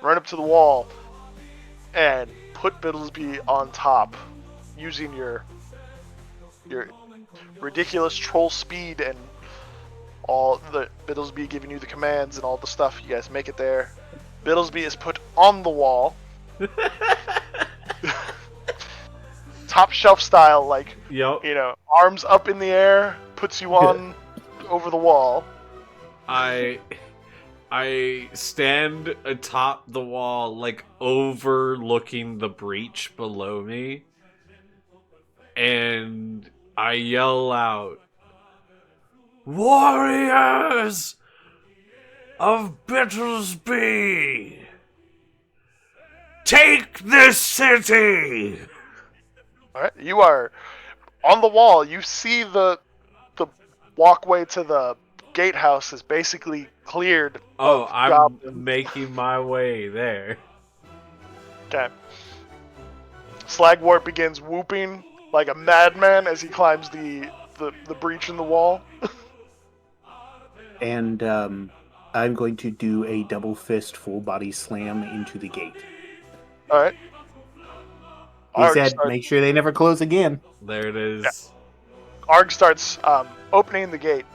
run up to the wall and put Biddlesby on top using your ridiculous troll speed and all the Biddlesby giving you the commands and all the stuff. You guys make it there. Biddlesby is put on the wall. Top shelf style, like, yep. You know, arms up in the air, puts you on over the wall. I stand atop the wall, like, overlooking the breach below me. And I yell out, "Warriors of Bittlesby! Take this city!" All right, you are on the wall. You see the walkway to the gatehouse is basically cleared. Oh, of I'm goblins. making my way there. Okay. Slagwort begins whooping like a madman as he climbs the breach in the wall. And I'm going to do a double fist full body slam into the gate. All right. He said, make sure they never close again. There it is. Yeah. Arg starts opening the gate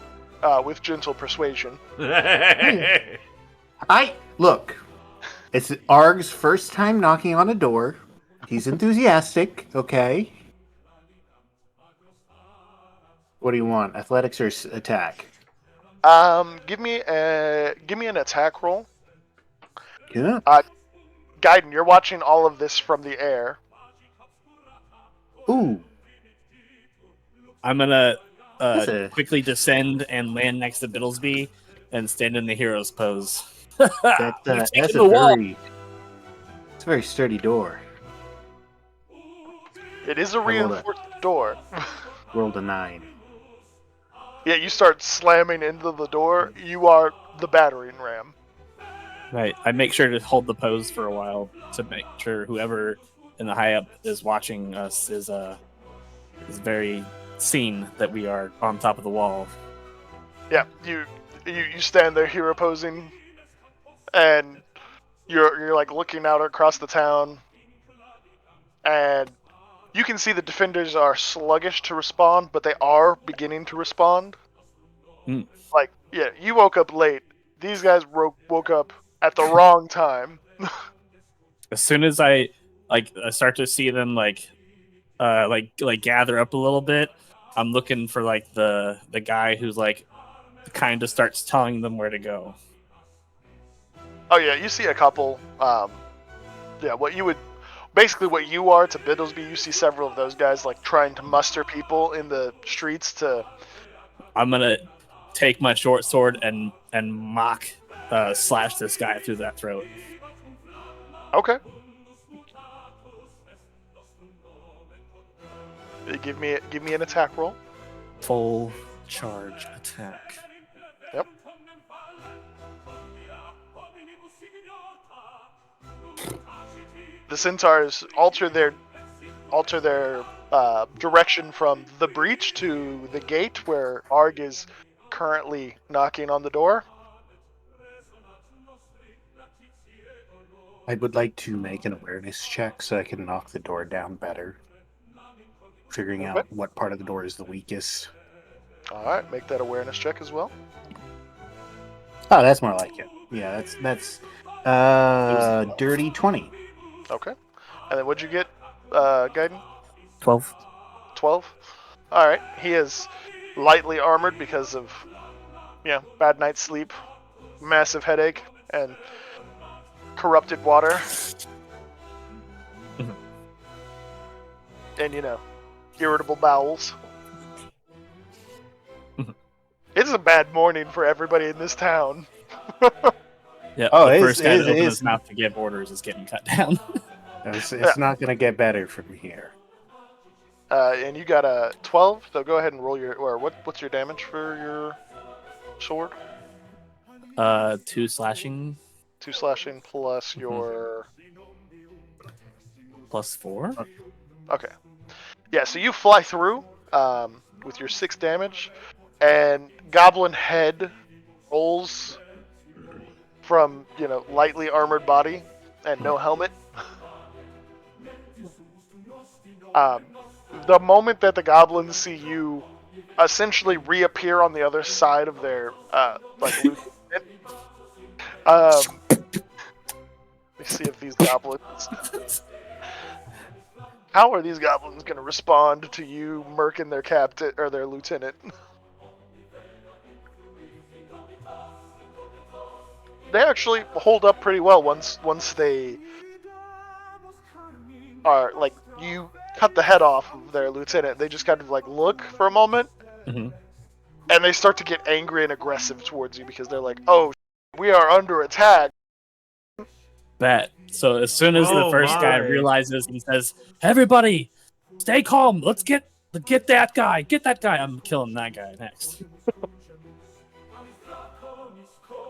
with gentle persuasion. Look, it's Arg's first time knocking on a door. He's enthusiastic, okay? What do you want? Athletics or attack? Give me an attack roll. Yeah. Gaiden, you're watching all of this from the air. Ooh. I'm gonna quickly descend and land next to Bittlesby and stand in the hero's pose. That's a very sturdy door. It is a reinforced door. Rolled a 9. Yeah, you start slamming into the door. You are the battering ram. Right. I make sure to hold the pose for a while to make sure whoever in the high up is watching us is very seen that we are on top of the wall. Yeah, you stand there hero posing, and you're like looking out across the town, and you can see the defenders are sluggish to respond, but they are beginning to respond. Mm. Like, yeah, you woke up late. These guys woke up at the wrong time. As soon as I start to see them gather up a little bit, I'm looking for like the guy who's like kind of starts telling them where to go. Oh yeah, you see a couple. What you are to Bittlesby, you see several of those guys like trying to muster people in the streets to. I'm gonna take my short sword and mock slash this guy through that throat. Okay. Give me an attack roll. Full charge attack. Yep. The centaurs alter their direction from the breach to the gate where Arg is currently knocking on the door. I would like to make an awareness check so I can knock the door down better. Figuring out what part of the door is the weakest. Alright, make that awareness check as well. Oh, that's more like it. Yeah, that's dirty 20. Okay. And then what'd you get, Gaiden? 12. 12? Alright. He is lightly armored because of, bad night's sleep, massive headache, and corrupted water. And, irritable bowels. It's a bad morning for everybody in this town. Yeah, the first guy to open his mouth to give orders is getting cut down. It's not going to get better from here. And you got a 12, so go ahead and roll what's your damage for your sword? 2 slashing. 2 slashing plus your... Plus 4? Okay. Yeah, so you fly through with your 6 damage, and Goblin head rolls from, lightly armored body and no helmet. The moment that the goblins see you essentially reappear on the other side of their lieutenant, let me see if these goblins... How are these goblins going to respond to you murking their captain or their lieutenant? They actually hold up pretty well once they are like you cut the head off of their lieutenant, they just kind of like look for a moment, Mm-hmm. and they start to get angry and aggressive towards you because they're like, "Oh, we are under attack." Bet. So as soon as the Oh, first guy my. realizes and says, "Everybody, stay calm. Let's get that guy. Get that guy." I'm killing that guy next.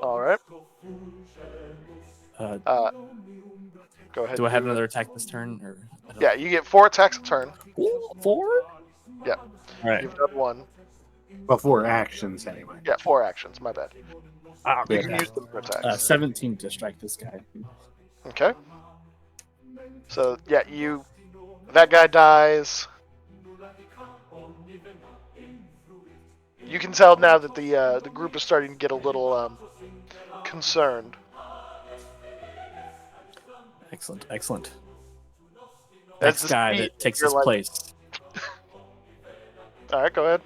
All right. Uh, Go ahead. do I and have another attack this turn? Or I don't... Yeah, you get 4 attacks a turn. Ooh, 4? Yeah. All right. You've done 1. Before actions, anyway. Yeah, 4 actions. My bad. Ah, You good. can use them for attacks. 17 to strike this guy. Okay. So yeah, that guy dies. You can tell now that the group is starting to get a little concerned. Excellent. Excellent. That's Next the guy speed. that takes You're his like- place. All right, go ahead.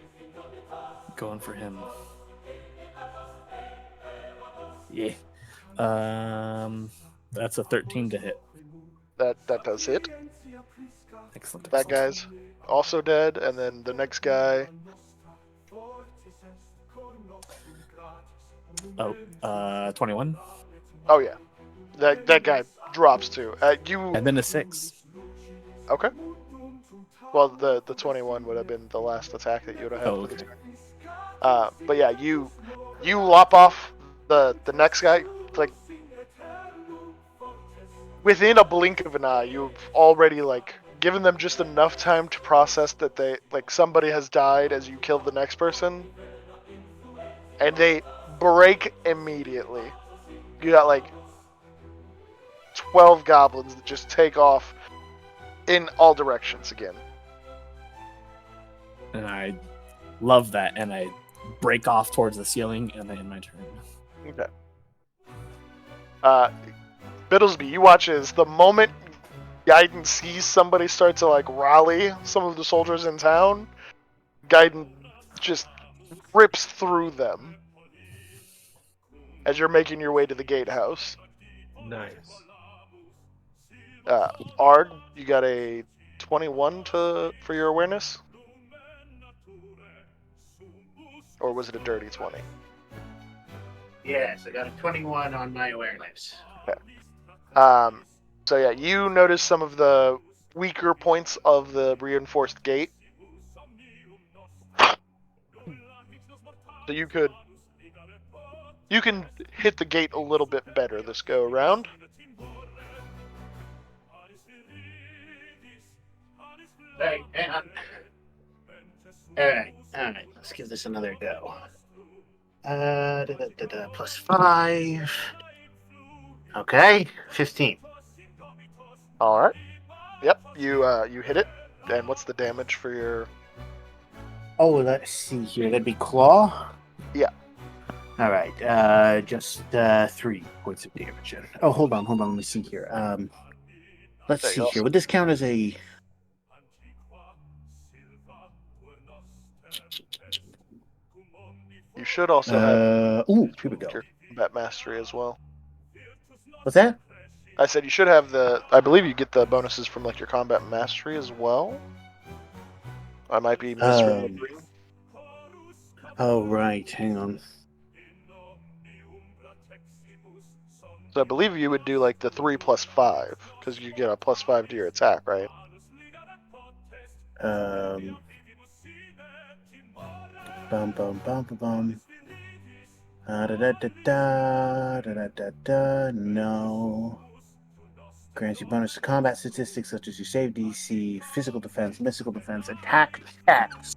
Going for him. Yeah. That's a 13 to hit. That does hit. Excellent. That guy's also dead, and then the next guy. 21. Oh yeah, that guy drops too. And then a 6. Okay. Well, the 21 would have been the last attack that you would have had. Oh, for the okay. turn. But yeah, you lop off the next guy. Like within a blink of an eye, you've already like given them just enough time to process that they somebody has died as you killed the next person, and they break immediately. You got like 12 goblins that just take off in all directions again. And I love that, and I break off towards the ceiling, and then my turn. Okay. Biddlesby, you watch as the moment Gaiden sees somebody start to like rally some of the soldiers in town, Gaiden just rips through them as you're making your way to the gatehouse. Nice. Arg, you got a 21 for your awareness? Or was it a dirty 20? Yes, I got a 21 on my awareness. Okay. So yeah, you notice some of the weaker points of the reinforced gate. So you can hit the gate a little bit better this go around. Right, and Alright, let's give this another go. Plus 5. Okay, 15. Alright. Yep, you hit it. And what's the damage for your... Oh, let's see here. That'd be claw? Yeah. Alright, just 3 points of damage. Oh, hold on, let me see here. Let's see here. Would this count as a... You should also have here we go. your combat mastery as well. What's that? I said you should have I believe you get the bonuses from like your combat mastery as well. I might be misremembering. Oh, right. Hang on. So I believe you would do like the 3 plus 5 because you get a plus 5 to your attack, right? Bum bum bum bum bum. Da da da da da da da. No. Grants you bonus to combat statistics such as your save DC, physical defense, mystical defense, attack checks,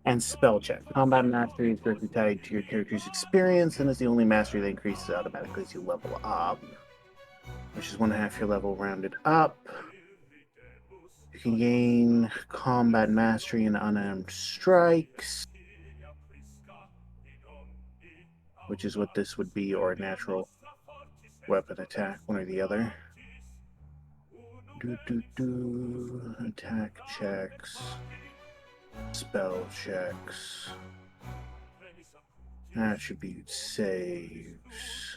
and spell check. Combat mastery is directly tied to your character's experience and is the only mastery that increases automatically as you level up, which is 1/2 your level rounded up. You can gain combat mastery and unarmed strikes, which is what this would be, or a natural weapon attack, one or the other. Attack checks, spell checks. That should be saves.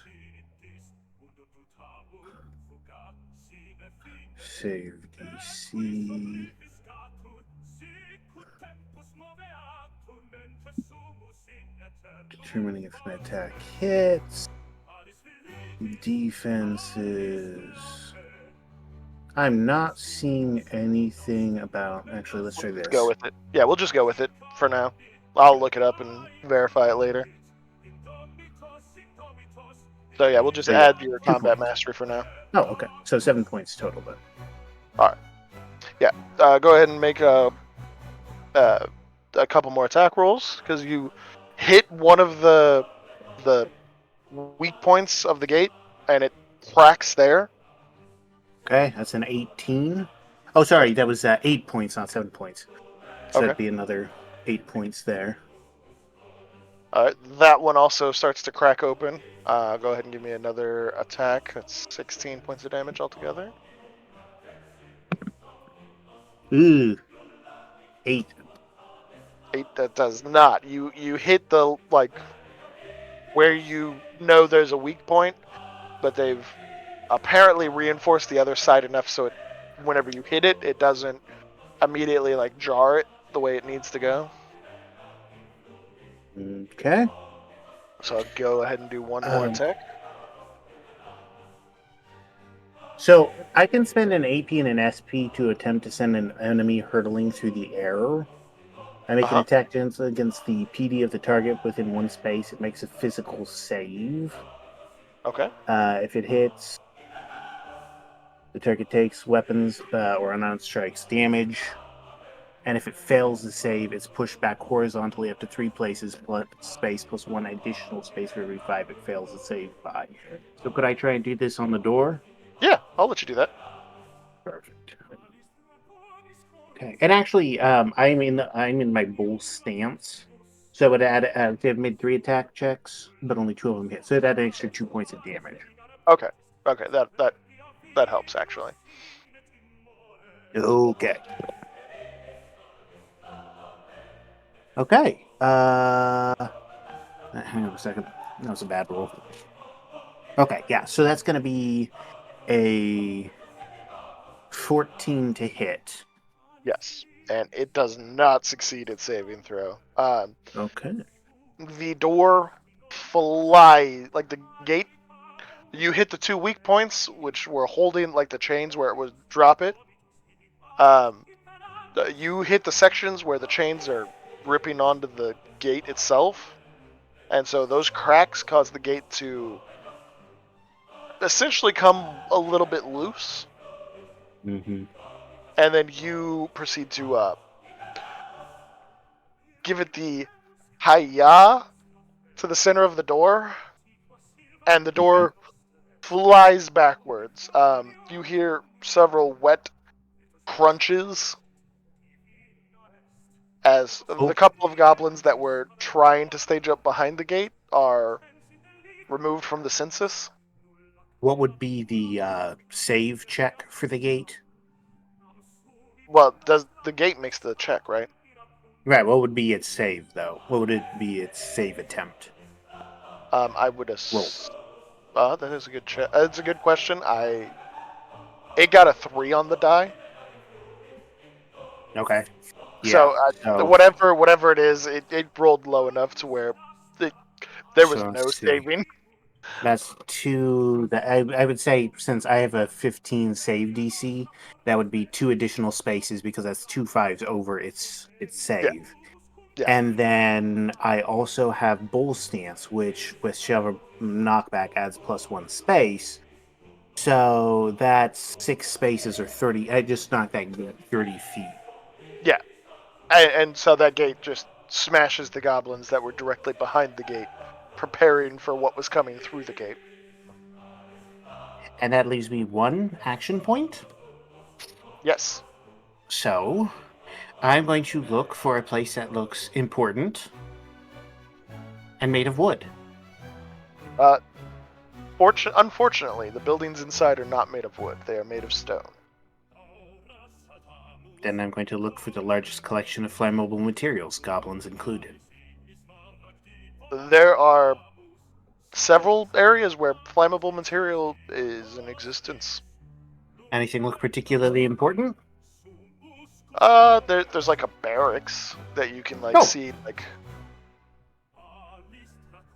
Save DC. Determining if an attack hits. Defenses. I'm not seeing anything about. Actually, let's try Let's this. go with it. Yeah, we'll just go with it for now. I'll look it up and verify it later. So yeah, we'll just So, yeah, add your 2 combat points. mastery for now. Oh, okay. So 7 points total, then. All right. Yeah. Go ahead and make a couple more attack rolls because you hit one of the weak points of the gate and it cracks there. Okay, that's an 18. Oh, sorry, that was 8 points, not 7 points. So Okay. that'd be another 8 points there. That one also starts to crack open. Go ahead and give me another attack. That's 16 points of damage altogether. Ooh. 8. 8, that does not. You hit the, like, where you know there's a weak point, but they've apparently reinforced the other side enough so it, whenever you hit it, it doesn't immediately, like, jar it the way it needs to go. Okay. So I'll go ahead and do one more attack. So I can spend an AP and an SP to attempt to send an enemy hurtling through the air. I make an attack against the PD of the target within one space. It makes a physical save. Okay. If it hits, the target takes weapons or unarmed strikes damage. And if it fails the save, it's pushed back horizontally up to 3 places plus space plus 1 additional space for every 5 it fails the save by. So could I try and do this on the door? Yeah, I'll let you do that. Perfect. Okay, and actually, I'm in my bull stance, so it would add. They've made 3 attack checks, but only 2 of them hit, so it add an extra 2 points of damage. Okay. That helps actually. Okay. Okay. Hang on a second. That was a bad roll. Okay, yeah. So that's going to be a 14 to hit. Yes, and it does not succeed at saving throw. Okay. The door flies, like the gate. You hit the 2 weak points, which were holding like the chains where it would drop it. You hit the sections where the chains are ripping onto the gate itself, and so those cracks cause the gate to essentially come a little bit loose. Mm-hmm. And then you proceed to give it the hi-ya to the center of the door, and the door flies backwards. You hear several wet crunches as the couple of goblins that were trying to stage up behind the gate are removed from the census. What would be the save check for the gate? Well, does the gate makes the check, right? Right. What would be its save, though? What would it be its save attempt? I would assume. That is a good check. It's a good question. It got a 3 on the die. Okay. Yeah. So whatever it is, it rolled low enough to where there was no saving. That's 2. I would say, since I have a 15 save DC, that would be 2 additional spaces because that's 2 5s over its save. Yeah. And then I also have Bull Stance, which with Shove Knockback adds +1 space. So that's 6 spaces or 30. I just knocked that 30 feet. Yeah. And so that gate just smashes the goblins that were directly behind the gate, preparing for what was coming through the gate. And that leaves me 1 action point. Yes. So I'm going to look for a place that looks important and made of wood. Unfortunately, the buildings inside are not made of wood. They are made of stone. Then I'm going to look for the largest collection of flammable materials, goblins included. There are several areas where flammable material is in existence. Anything look particularly important? There's like a barracks that you can see like.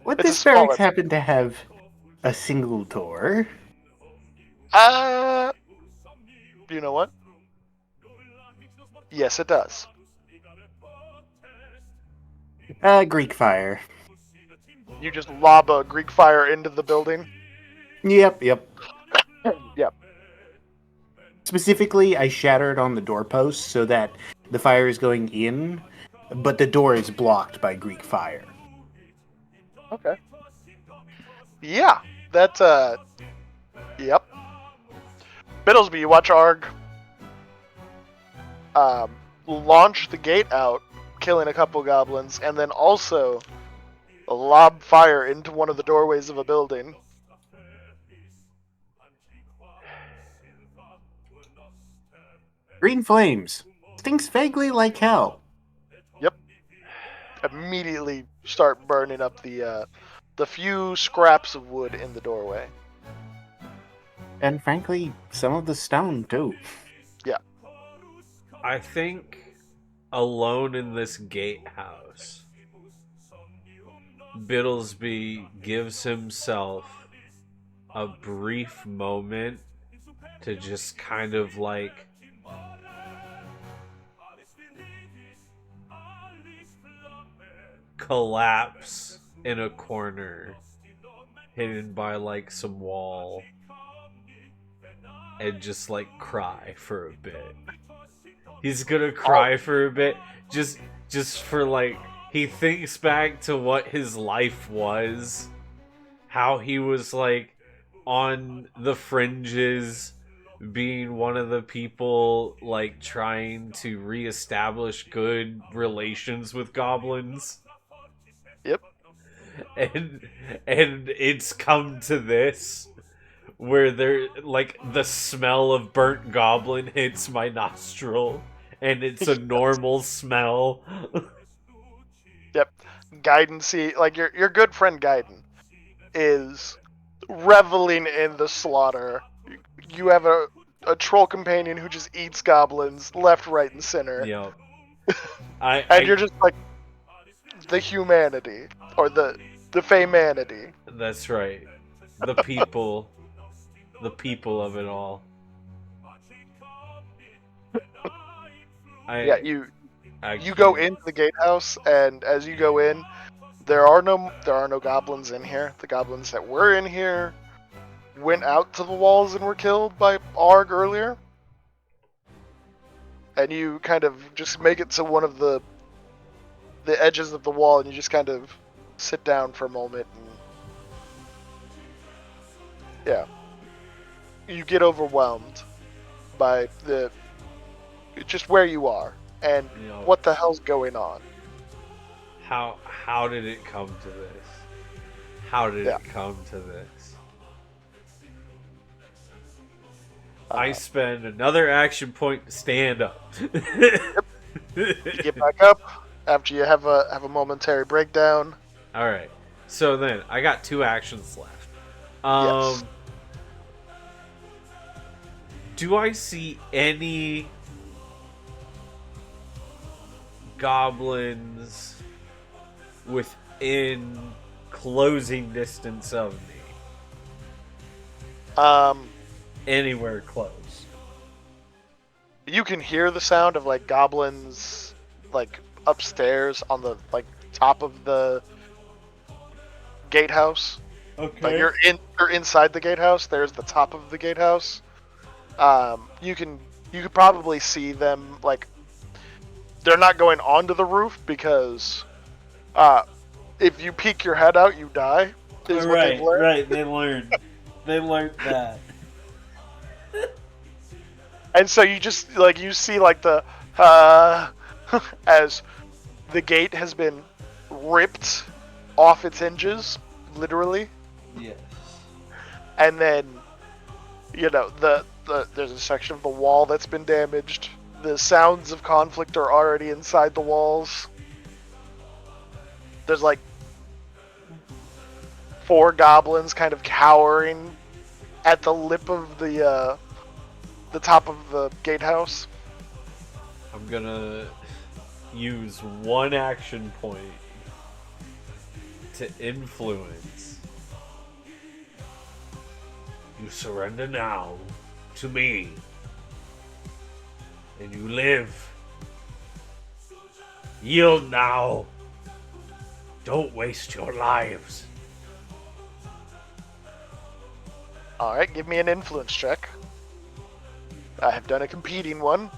Would It's a this small barracks empty. happen to have a single door? You know what? Yes, it does. Greek fire. You just lob a Greek fire into the building. Yep. Yep. Specifically, I shattered on the doorpost so that the fire is going in, but the door is blocked by Greek fire. Okay. Yeah, that's Yep. Biddlesby, you watch Arg launch the gate out, killing a couple goblins, and then also lob fire into one of the doorways of a building. Green flames. Stinks vaguely like hell. Yep. Immediately start burning up the few scraps of wood in the doorway. And frankly, some of the stone, too. Yeah. I think alone in this gatehouse, Biddlesby gives himself a brief moment to just kind of like collapse in a corner hidden by like some wall and just like cry for a bit. He's gonna cry for a bit just for like he thinks back to what his life was, how he was like on the fringes, being one of the people like trying to reestablish good relations with goblins. Yep. And it's come to this where there like the smell of burnt goblin hits my nostril and it's a normal smell. Yep. Gaiden, see, like your good friend Gaiden is reveling in the slaughter. You have a troll companion who just eats goblins left, right, and center. Yep. You're just like the humanity or the feymanity. That's right. The people of it all. You go into the gatehouse, and as you go in, there are no goblins in here. The goblins that were in here went out to the walls and were killed by Arg earlier. And you kind of just make it to one of the edges of the wall, and you just kind of sit down for a moment, and you get overwhelmed by just where you are and what the hell's going on. How did it come to this? How did it come to this? I spend another action point to stand up. You get back up after you have a momentary breakdown. All right. So then I got 2 actions left. Yes. Do I see any goblins within closing distance of me? Anywhere close. You can hear the sound of like goblins like upstairs on the like top of the gatehouse. Okay. Like you're inside the gatehouse. There's the top of the gatehouse. You could probably see them, like they're not going onto the roof because if you peek your head out, you die. Is what they've learned. Right. They learned that. And so you just like you see like the as the gate has been ripped off its hinges, literally. Yes. And then there's a section of the wall that's been damaged. The sounds of conflict are already inside the walls. There's like 4 goblins kind of cowering at the lip of the top of the gatehouse. I'm gonna use 1 action point to influence. You surrender now to me, and you live. Yield now. Don't waste your lives. Alright, give me an influence check. I have done a competing one.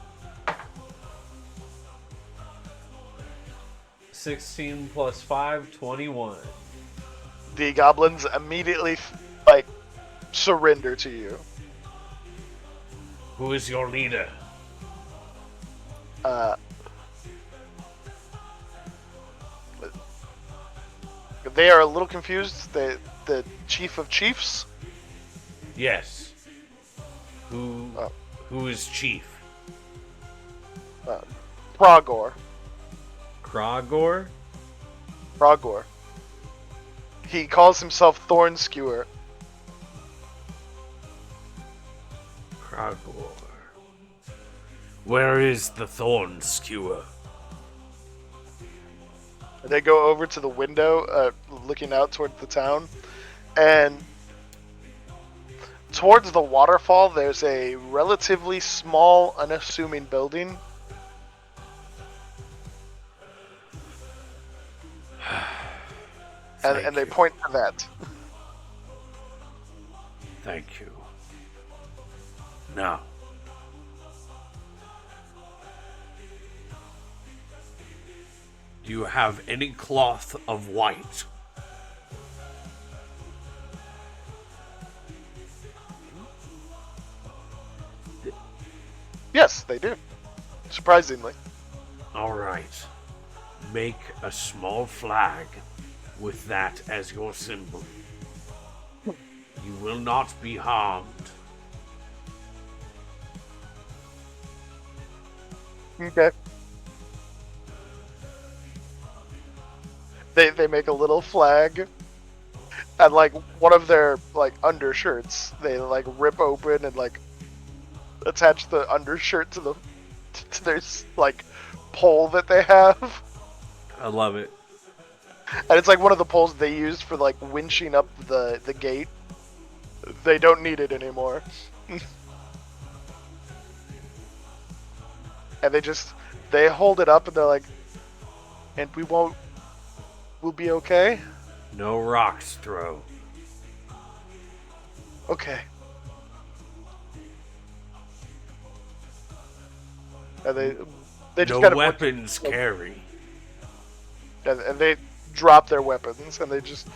16 plus 5, 21. The goblins immediately, surrender to you. Who is your leader? They are a little confused. The chief of chiefs? Yes. Who is chief? Progor. Kragor? Progor. He calls himself Thorn Skewer. Kragor. Where is the thorn skewer? They go over to the window, looking out towards the town, and towards the waterfall, there's a relatively small, unassuming building. And they point to that. Thank you. Now, do you have any cloth of white? Yes, they do. Surprisingly. All right. Make a small flag with that as your symbol. You will not be harmed. Okay. They make a little flag, and one of their undershirts, they rip open and attach the undershirt to their pole that they have. I love it. And it's one of the poles they used for winching up the gate. They don't need it anymore. And they hold it up and they're like, and we'll be okay? No rocks throw. Okay. And they just no weapons carry. And they drop their weapons and they just,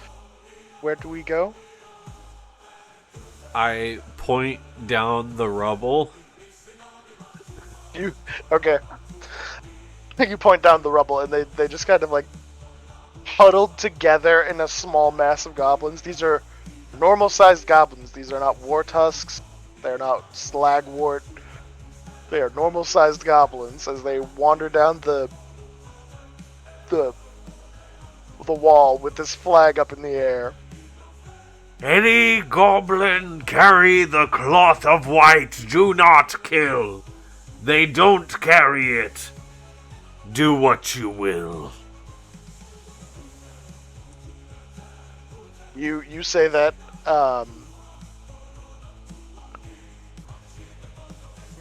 where do we go? I point down the rubble. Okay. You point down the rubble and they just kind of huddled together in a small mass of goblins. These are normal sized goblins. These are not war tusks. They're not slagwort. They are normal sized goblins as they wander down the wall with this flag up in the air. Any goblin carry the cloth of white, do not kill. They don't carry it. Do what you will. You say that,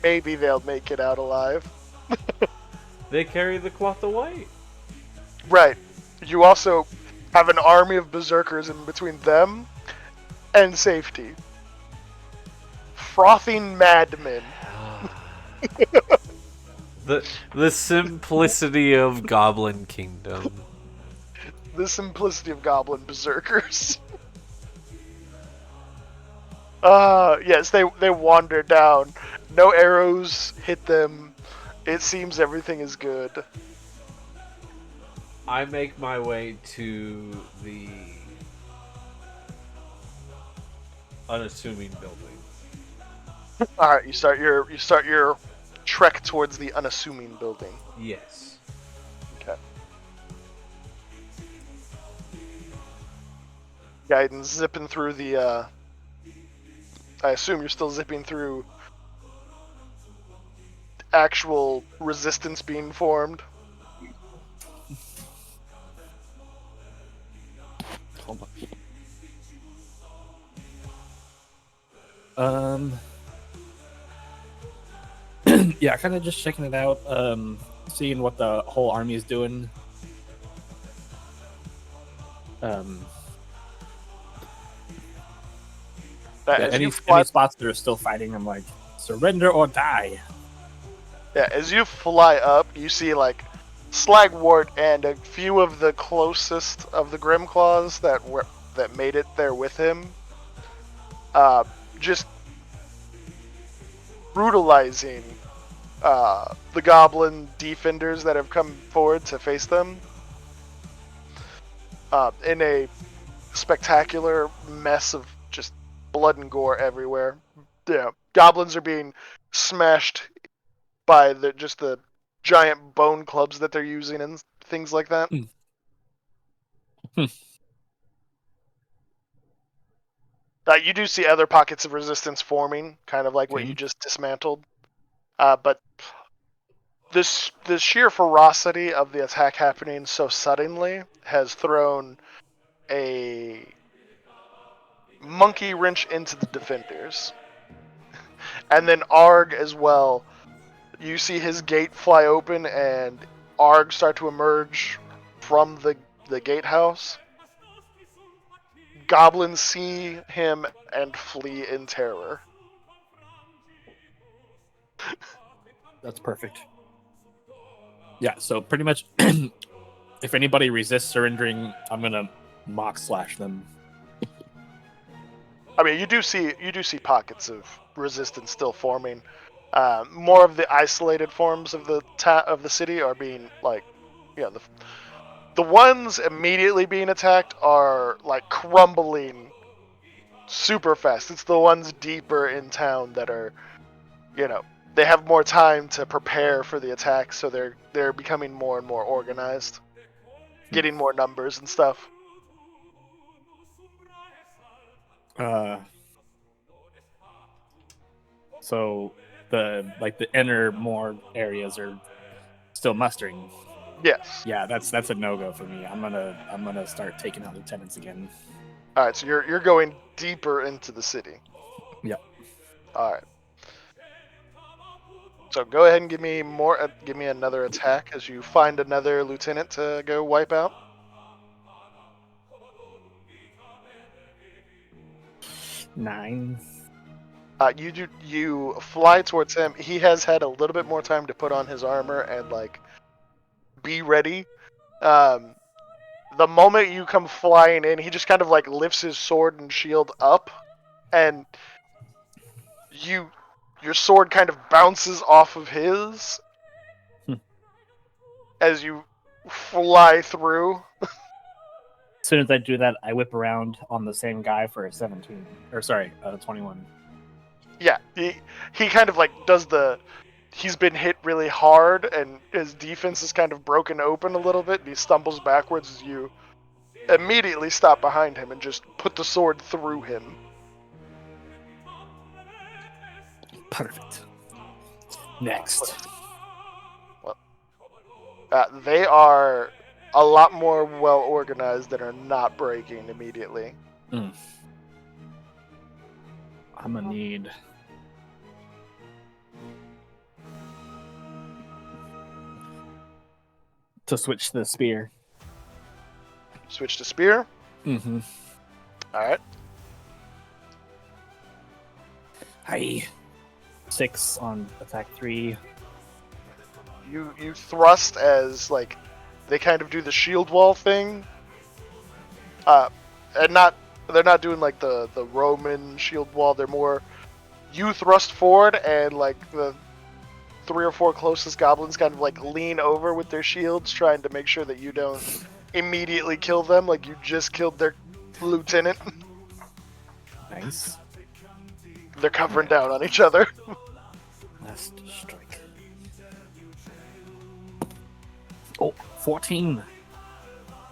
maybe they'll make it out alive. They carry the cloth of white. Right. You also have an army of berserkers in between them and safety. Frothing madmen. The simplicity of Goblin Kingdom. The simplicity of goblin berserkers. Yes, they wander down. No arrows hit them. It seems everything is good. I make my way to the unassuming building. All right, you start your trek towards the unassuming building. Yes. Okay. Guidance zipping through the. I assume you're still zipping through actual resistance being formed. Hold on. Yeah, kind of just checking it out, seeing what the whole army is doing. Any spots that are still fighting, I'm like, surrender or die. Yeah, as you fly up, you see like Slagwort and a few of the closest of the Grimclaws that made it there with him, just brutalizing the goblin defenders that have come forward to face them in a spectacular mess of just blood and gore everywhere. Yeah, goblins are being smashed by the giant bone clubs that they're using and things like that. You do see other pockets of resistance forming, kind of like what you just dismantled. But the sheer ferocity of the attack happening so suddenly has thrown a monkey wrench into the defenders. And then Arg as well. You see his gate fly open and Arg start to emerge from the gatehouse. Goblins see him and flee in terror. That's perfect. Yeah, so pretty much if anybody resists surrendering, I'm gonna mock slash them. I mean, you do see pockets of resistance still forming. More of the isolated forms of the city are being like, the ones immediately being attacked are like crumbling super fast. It's the ones deeper in town that are, they have more time to prepare for the attack, so they're becoming more and more organized, getting more numbers and stuff. So the inner more areas are still mustering. Yes. Yeah, that's a no-go for me. I'm gonna start taking out lieutenants again. All right, so you're going deeper into the city. Yep. All right. So go ahead and give me another attack as you find another lieutenant to go wipe out. 9. You fly towards him. He has had a little bit more time to put on his armor and like be ready. The moment you come flying in, he just kind of like lifts his sword and shield up, and your sword kind of bounces off of his as you fly through. As soon as I do that, I whip around on the same guy for a 17. Or sorry, 21. Yeah, he kind of like does he's been hit really hard and his defense is kind of broken open a little bit, and he stumbles backwards as you immediately stop behind him and just put the sword through him. Perfect. Next. Well, they are a lot more well organized and are not breaking immediately. I'm gonna need to switch the spear. Switch to spear. Mm-hmm. All right. Hi. 6 on attack 3. You thrust as like they kind of do the shield wall thing, and they're not doing like the Roman shield wall. They're more you thrust forward and like the 3 or 4 closest goblins kind of like lean over with their shields, trying to make sure that you don't immediately kill them like you just killed their lieutenant. Nice. They're covering down on each other. Last strike. Oh, 14.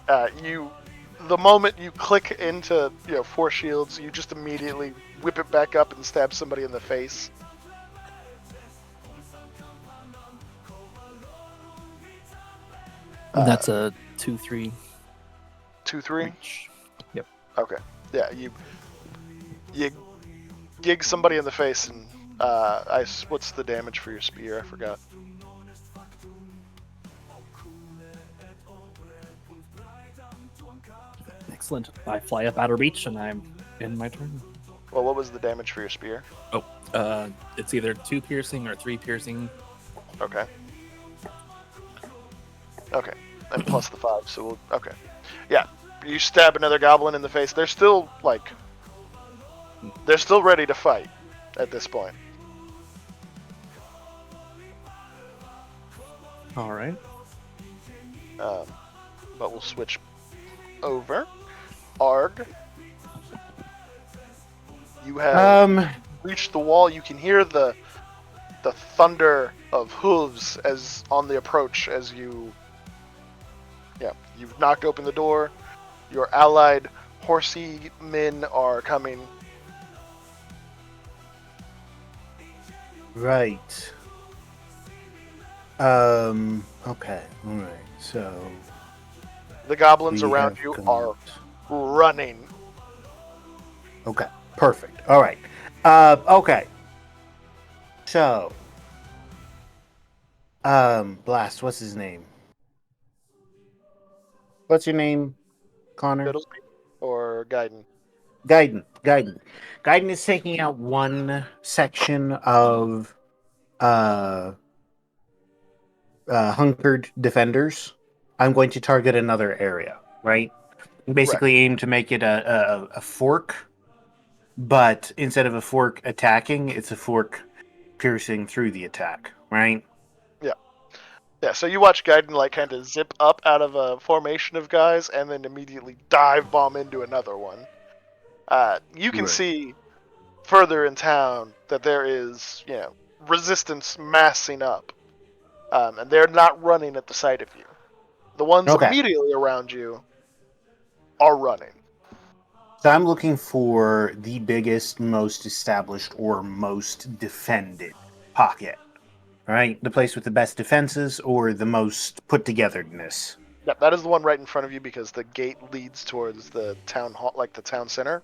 The moment you click into 4 shields, you just immediately whip it back up and stab somebody in the face. That's a 2-3. 2-3. Yep. Okay. Yeah, you gig somebody in the face, and what's the damage for your spear? I forgot. Excellent. I fly up out of reach, and I'm in my turn. Well, what was the damage for your spear? Oh, it's either 2 piercing or 3 piercing. Okay. Okay, and plus the 5, so okay. Yeah, you stab another goblin in the face. They're still ready to fight at this point. All right. But we'll switch over. Arg, you have reached the wall. You can hear the thunder of hooves as on the approach as you've knocked open the door. Your allied horsey men are coming. Right. Okay. All right. So The goblins we around have you got- are running. Okay. Perfect. All right. Okay. So, Blast. What's his name? What's your name, Connor? Fiddlesby or Gaiden? Gaiden is taking out one section of hunkered defenders. I'm going to target another area, right? Basically aim to make it a fork, but instead of a fork attacking, it's a fork piercing through the attack, right? Yeah, so you watch Gaiden kind of zip up out of a formation of guys and then immediately dive bomb into another one. You can Right. see further in town that there is, resistance massing up. And they're not running at the sight of you. The ones Okay. immediately around you are running. So I'm looking for the biggest, most established, or most defended pocket. Right? The place with the best defenses or the most put togetherness. Yeah, that is the one right in front of you because the gate leads towards the town hall, like the town center.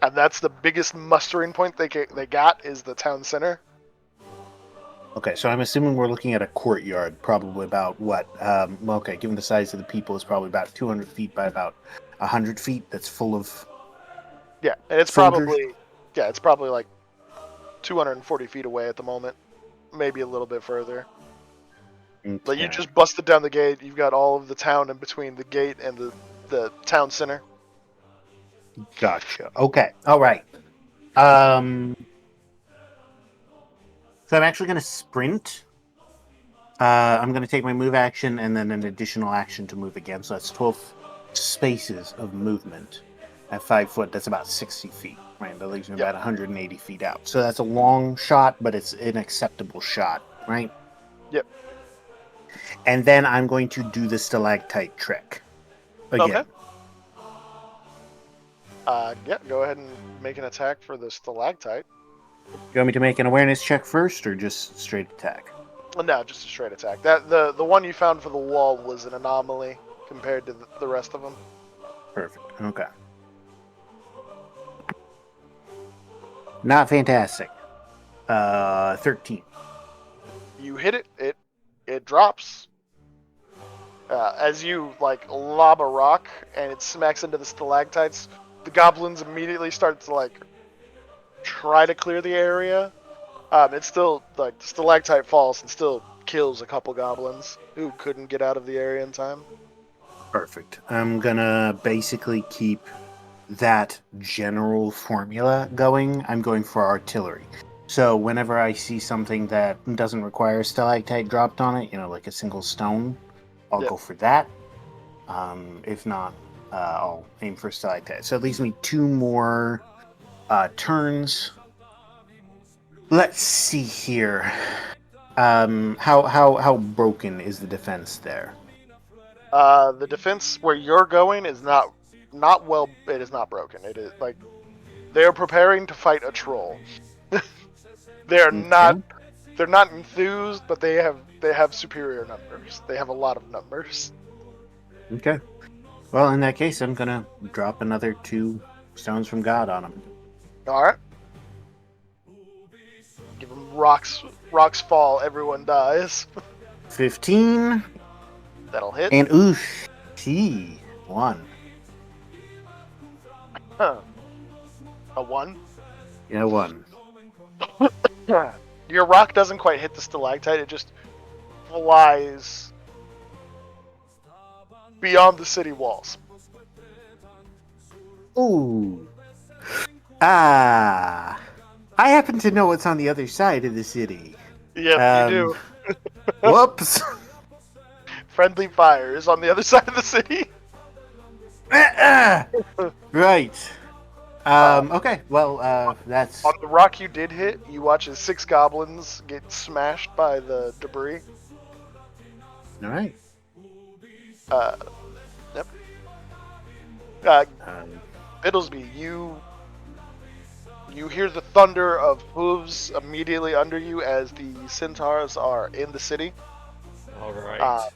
And that's the biggest mustering point they got is the town center. Okay, so I'm assuming we're looking at a courtyard, probably about what? Okay, given the size of the people, it's probably about 200 feet by about 100 feet. That's full of. Yeah, and it's soldiers? probably like 240 feet away at the moment, maybe a little bit further. But you Okay. just busted down the gate. You've got all of the town in between the gate and the town center. Gotcha. Okay. All right. So I'm actually going to sprint. I'm going to take my move action and then an additional action to move again. So that's 12 spaces of movement. At 5 foot, that's about 60 feet. Right, that leaves me about 180 feet out. So that's a long shot, but it's an acceptable shot, right? Yep. And then I'm going to do the stalactite trick again. Okay. Go ahead and make an attack for the stalactite. You want me to make an awareness check first, or just straight attack? No, just a straight attack. The one you found for the wall was an anomaly compared to the rest of them. Perfect. Okay. Not fantastic. 13. You hit it. It drops. As you lob a rock and it smacks into the stalactites, the goblins immediately start to try to clear the area. It's still the stalactite falls and still kills a couple goblins who couldn't get out of the area in time. Perfect. I'm gonna basically keep that general formula going. I'm going for artillery. So whenever I see something that doesn't require a stalactite dropped on it, like a single stone, I'll go for that. If not, I'll aim for stalactite. So it leaves me 2 more turns. Let's see here. How broken is the defense there? The defense where you're going is not well. It is not broken. It is they're preparing to fight a troll. They're not enthused, but they have superior numbers. They have a lot of numbers. Okay. Well, in that case, I'm gonna drop another 2 stones from God on him. All right. Give him rocks. Rocks fall. Everyone dies. 15 That'll hit. and oof, 1. Huh. A 1. Yeah, 1. Your rock doesn't quite hit the stalactite. It just flies beyond the city walls. Ooh. Ah. I happen to know what's on the other side of the city. Yep, you do. Whoops. Friendly fire is on the other side of the city. Right. Okay, well, that's... On the rock you did hit, you watch as 6 goblins get smashed by the debris. Alright. Yep. Um, Biddlesby, you hear the thunder of hooves immediately under you as the centaurs are in the city. All right.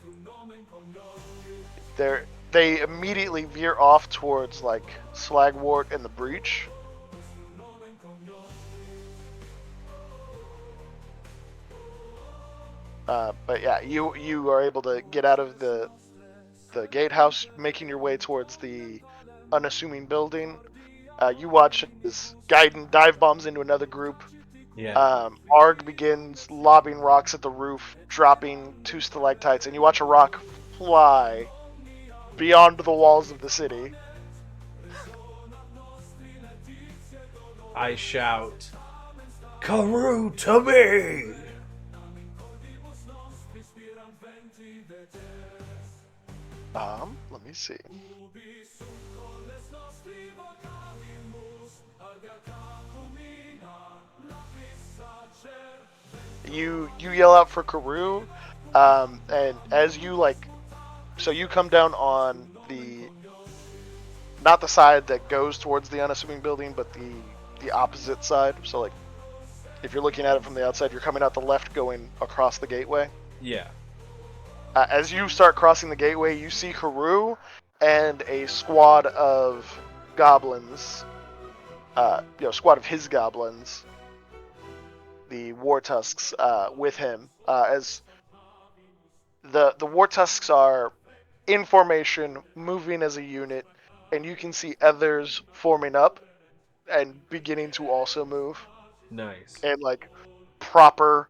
They immediately veer off towards like Slagwort and the Breach. But yeah, you are able to get out of the gatehouse, making your way towards the unassuming building. You watch as Gaiden dive bombs into another group. Yeah. Arg begins lobbing rocks at the roof, dropping 2 stalactites, and you watch a rock fly beyond the walls of the city. I shout, Karoo to me! Let me see. You yell out for Karoo, and as you so you come down on not the side that goes towards the unassuming building, but the opposite side. So like, if you're looking at it from the outside, you're coming out the left, going across the gateway. Yeah. As you start crossing the gateway, you see Karoo and a squad of goblins, squad of his goblins, the War Tusks, with him. As the War Tusks are in formation, moving as a unit, and you can see others forming up and beginning to also move. Nice. In like proper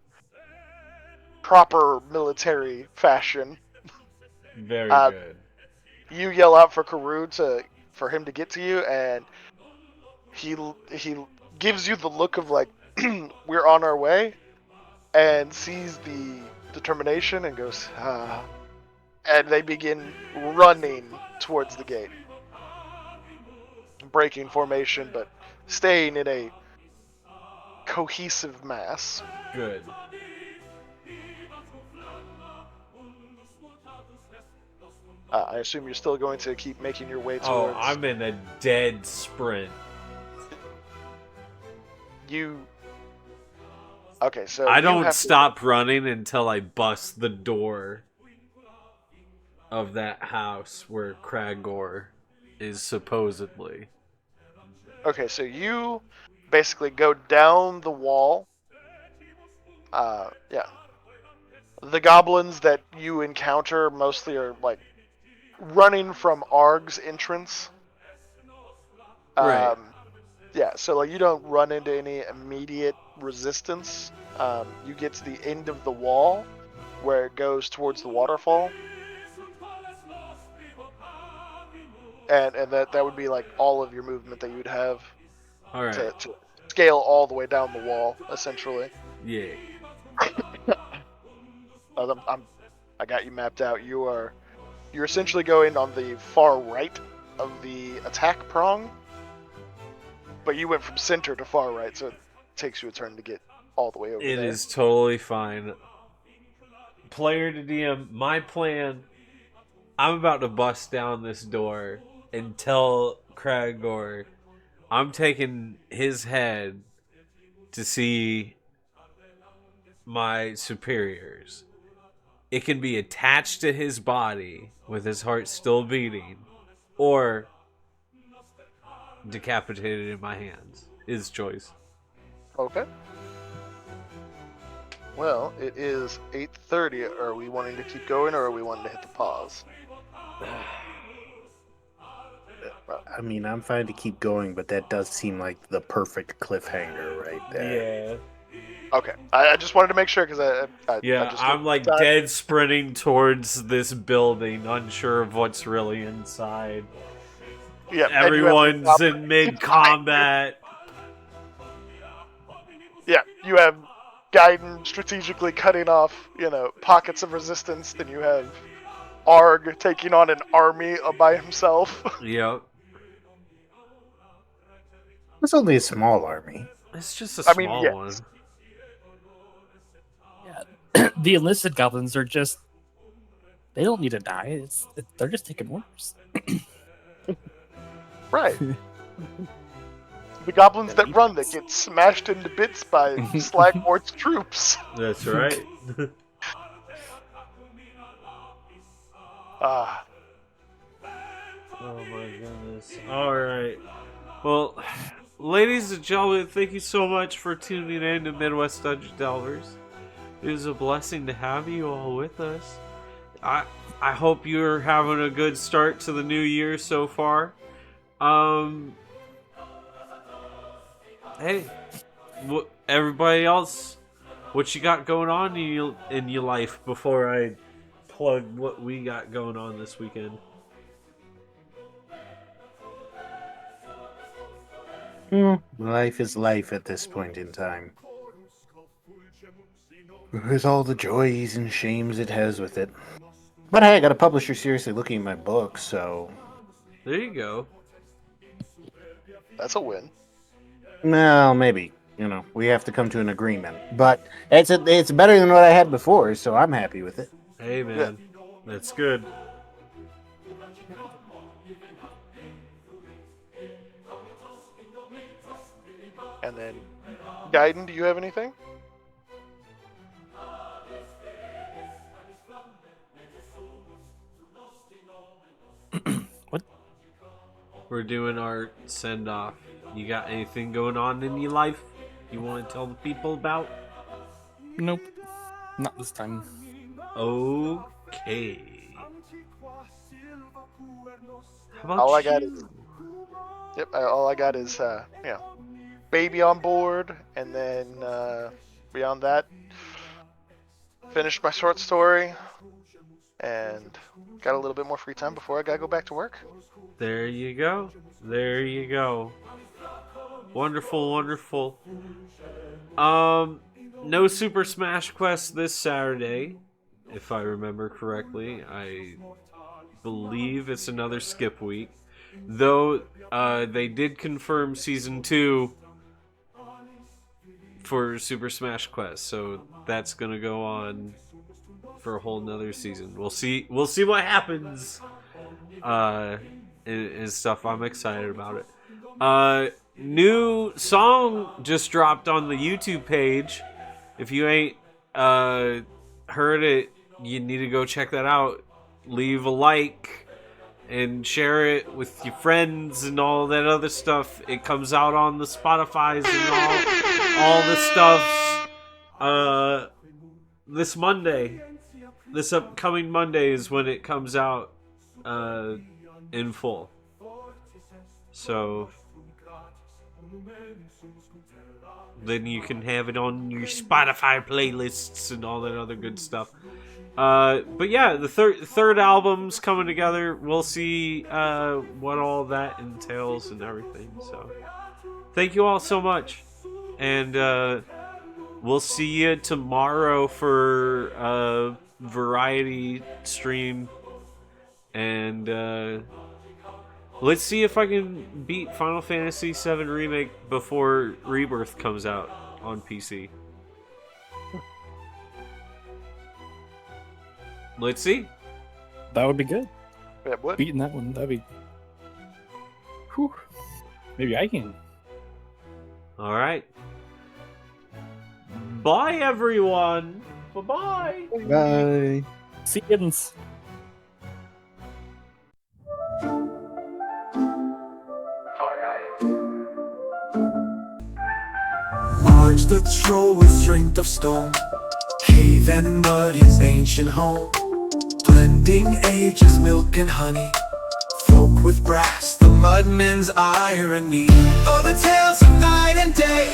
military fashion. Very good. You yell out for Karoo for him to get to you, and he gives you the look of like, we're on our way, and sees the determination and goes, and they begin running towards the gate, breaking formation, but staying in a cohesive mass. Good. I assume you're still going to keep making your way towards... Oh, I'm in a dead sprint. Okay, so I don't stop running until I bust the door of that house where Kragor is supposedly. Okay, so you basically go down the wall. Yeah. The goblins that you encounter mostly are like running from Arg's entrance. Right. Yeah, so like you don't run into any immediate resistance. You get to the end of the wall where it goes towards the waterfall. And that would be like all of your movement that you'd have. All right. To scale all the way down the wall, essentially. Yeah. I got you mapped out. You're essentially going on the far right of the attack prong, but you went from center to far right, so it takes you a turn to get all the way over there. It is totally fine. Player to DM, my plan, I'm about to bust down this door and tell Kragor I'm taking his head to see my superiors. It can be attached to his body with his heart still beating, or decapitated in my hands. His choice. Okay. Well, it is 8:30. Are we wanting to keep going, or are we wanting to hit the pause? I mean, I'm fine to keep going, but that does seem like the perfect cliffhanger right there. Yeah. Okay. I just wanted to make sure, because I'm like dead sprinting towards this building, unsure of what's really inside. Yeah, everyone's in mid-combat. Yeah, you have Gaiden strategically cutting off, pockets of resistance. Then you have Arg taking on an army by himself. Yep. It's only a small army. It's just a small one. Yeah, the enlisted goblins are just. They don't need to die. They're just taking orders. Right. The goblins that run that get smashed into bits by Slagmort's troops. That's right. Oh my goodness. Alright. Well, ladies and gentlemen, thank you so much for tuning in to Midwest Dungeon Delvers. It is a blessing to have you all with us. I hope you're having a good start to the new year so far. Hey, everybody else, what you got going on in your life before I plug what we got going on this weekend? Life is life at this point in time. With all the joys and shames it has with it. But hey, I got a publisher seriously looking at my book, so... There you go. That's a win. Well, maybe. We have to come to an agreement. But it's better than what I had before, so I'm happy with it. Hey, man. Yeah. That's good. And then, Gaiden, do you have anything? What? We're doing our send-off. You got anything going on in your life you want to tell the people about? Nope. Not this time. Okay. How about all I got is baby on board, and then beyond that, finished my short story, and got a little bit more free time before I gotta go back to work. There you go. There you go. Wonderful, wonderful. No Super Smash Quest this Saturday, if I remember correctly. I believe it's another skip week. Though, they did confirm Season 2 for Super Smash Quest, so that's gonna go on for a whole nother season. We'll see what happens and stuff. I'm excited about it. New song just dropped on the YouTube page. If you ain't heard it, you need to go check that out. Leave a like and share it with your friends and all that other stuff. It comes out on the Spotify's and all the stuffs this Monday. This upcoming Monday is when it comes out in full. So then you can have it on your Spotify playlists and all that other good stuff. But yeah, the third album's coming together. We'll see what all that entails and everything. So thank you all so much. And we'll see you tomorrow for a variety stream. And let's see if I can beat Final Fantasy VII Remake before Rebirth comes out on PC. Let's see. That would be good. Yeah, what? Beating that one, that'd be... Whew. Maybe I can. Alright. Bye, everyone. Bye-bye. Bye. See you. Arch the troll with strength of stone, cave and mud his ancient home. Blending ages, milk and honey, folk with brass, the mudmen's irony. Oh, the tales of night and day,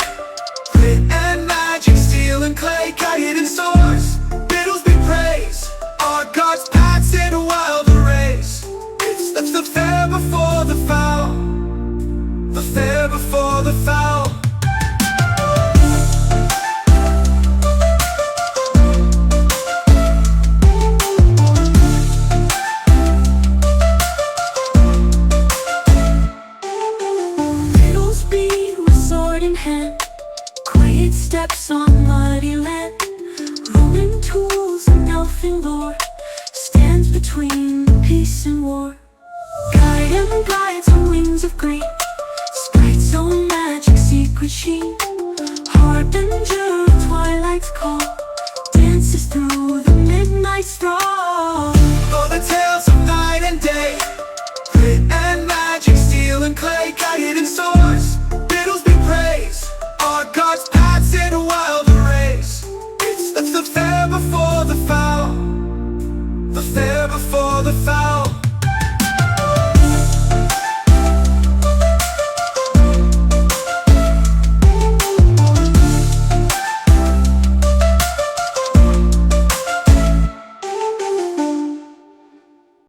grit and magic, steel and clay, guided in swords, riddles be praised. Our gods paths in wild arrays. It's the fair before the foul, the fair before the foul. Riddles beat with sword in hand, quiet steps on muddy land. Roman tools and elfin lore stands between peace and war. Guide and guides on wings of green.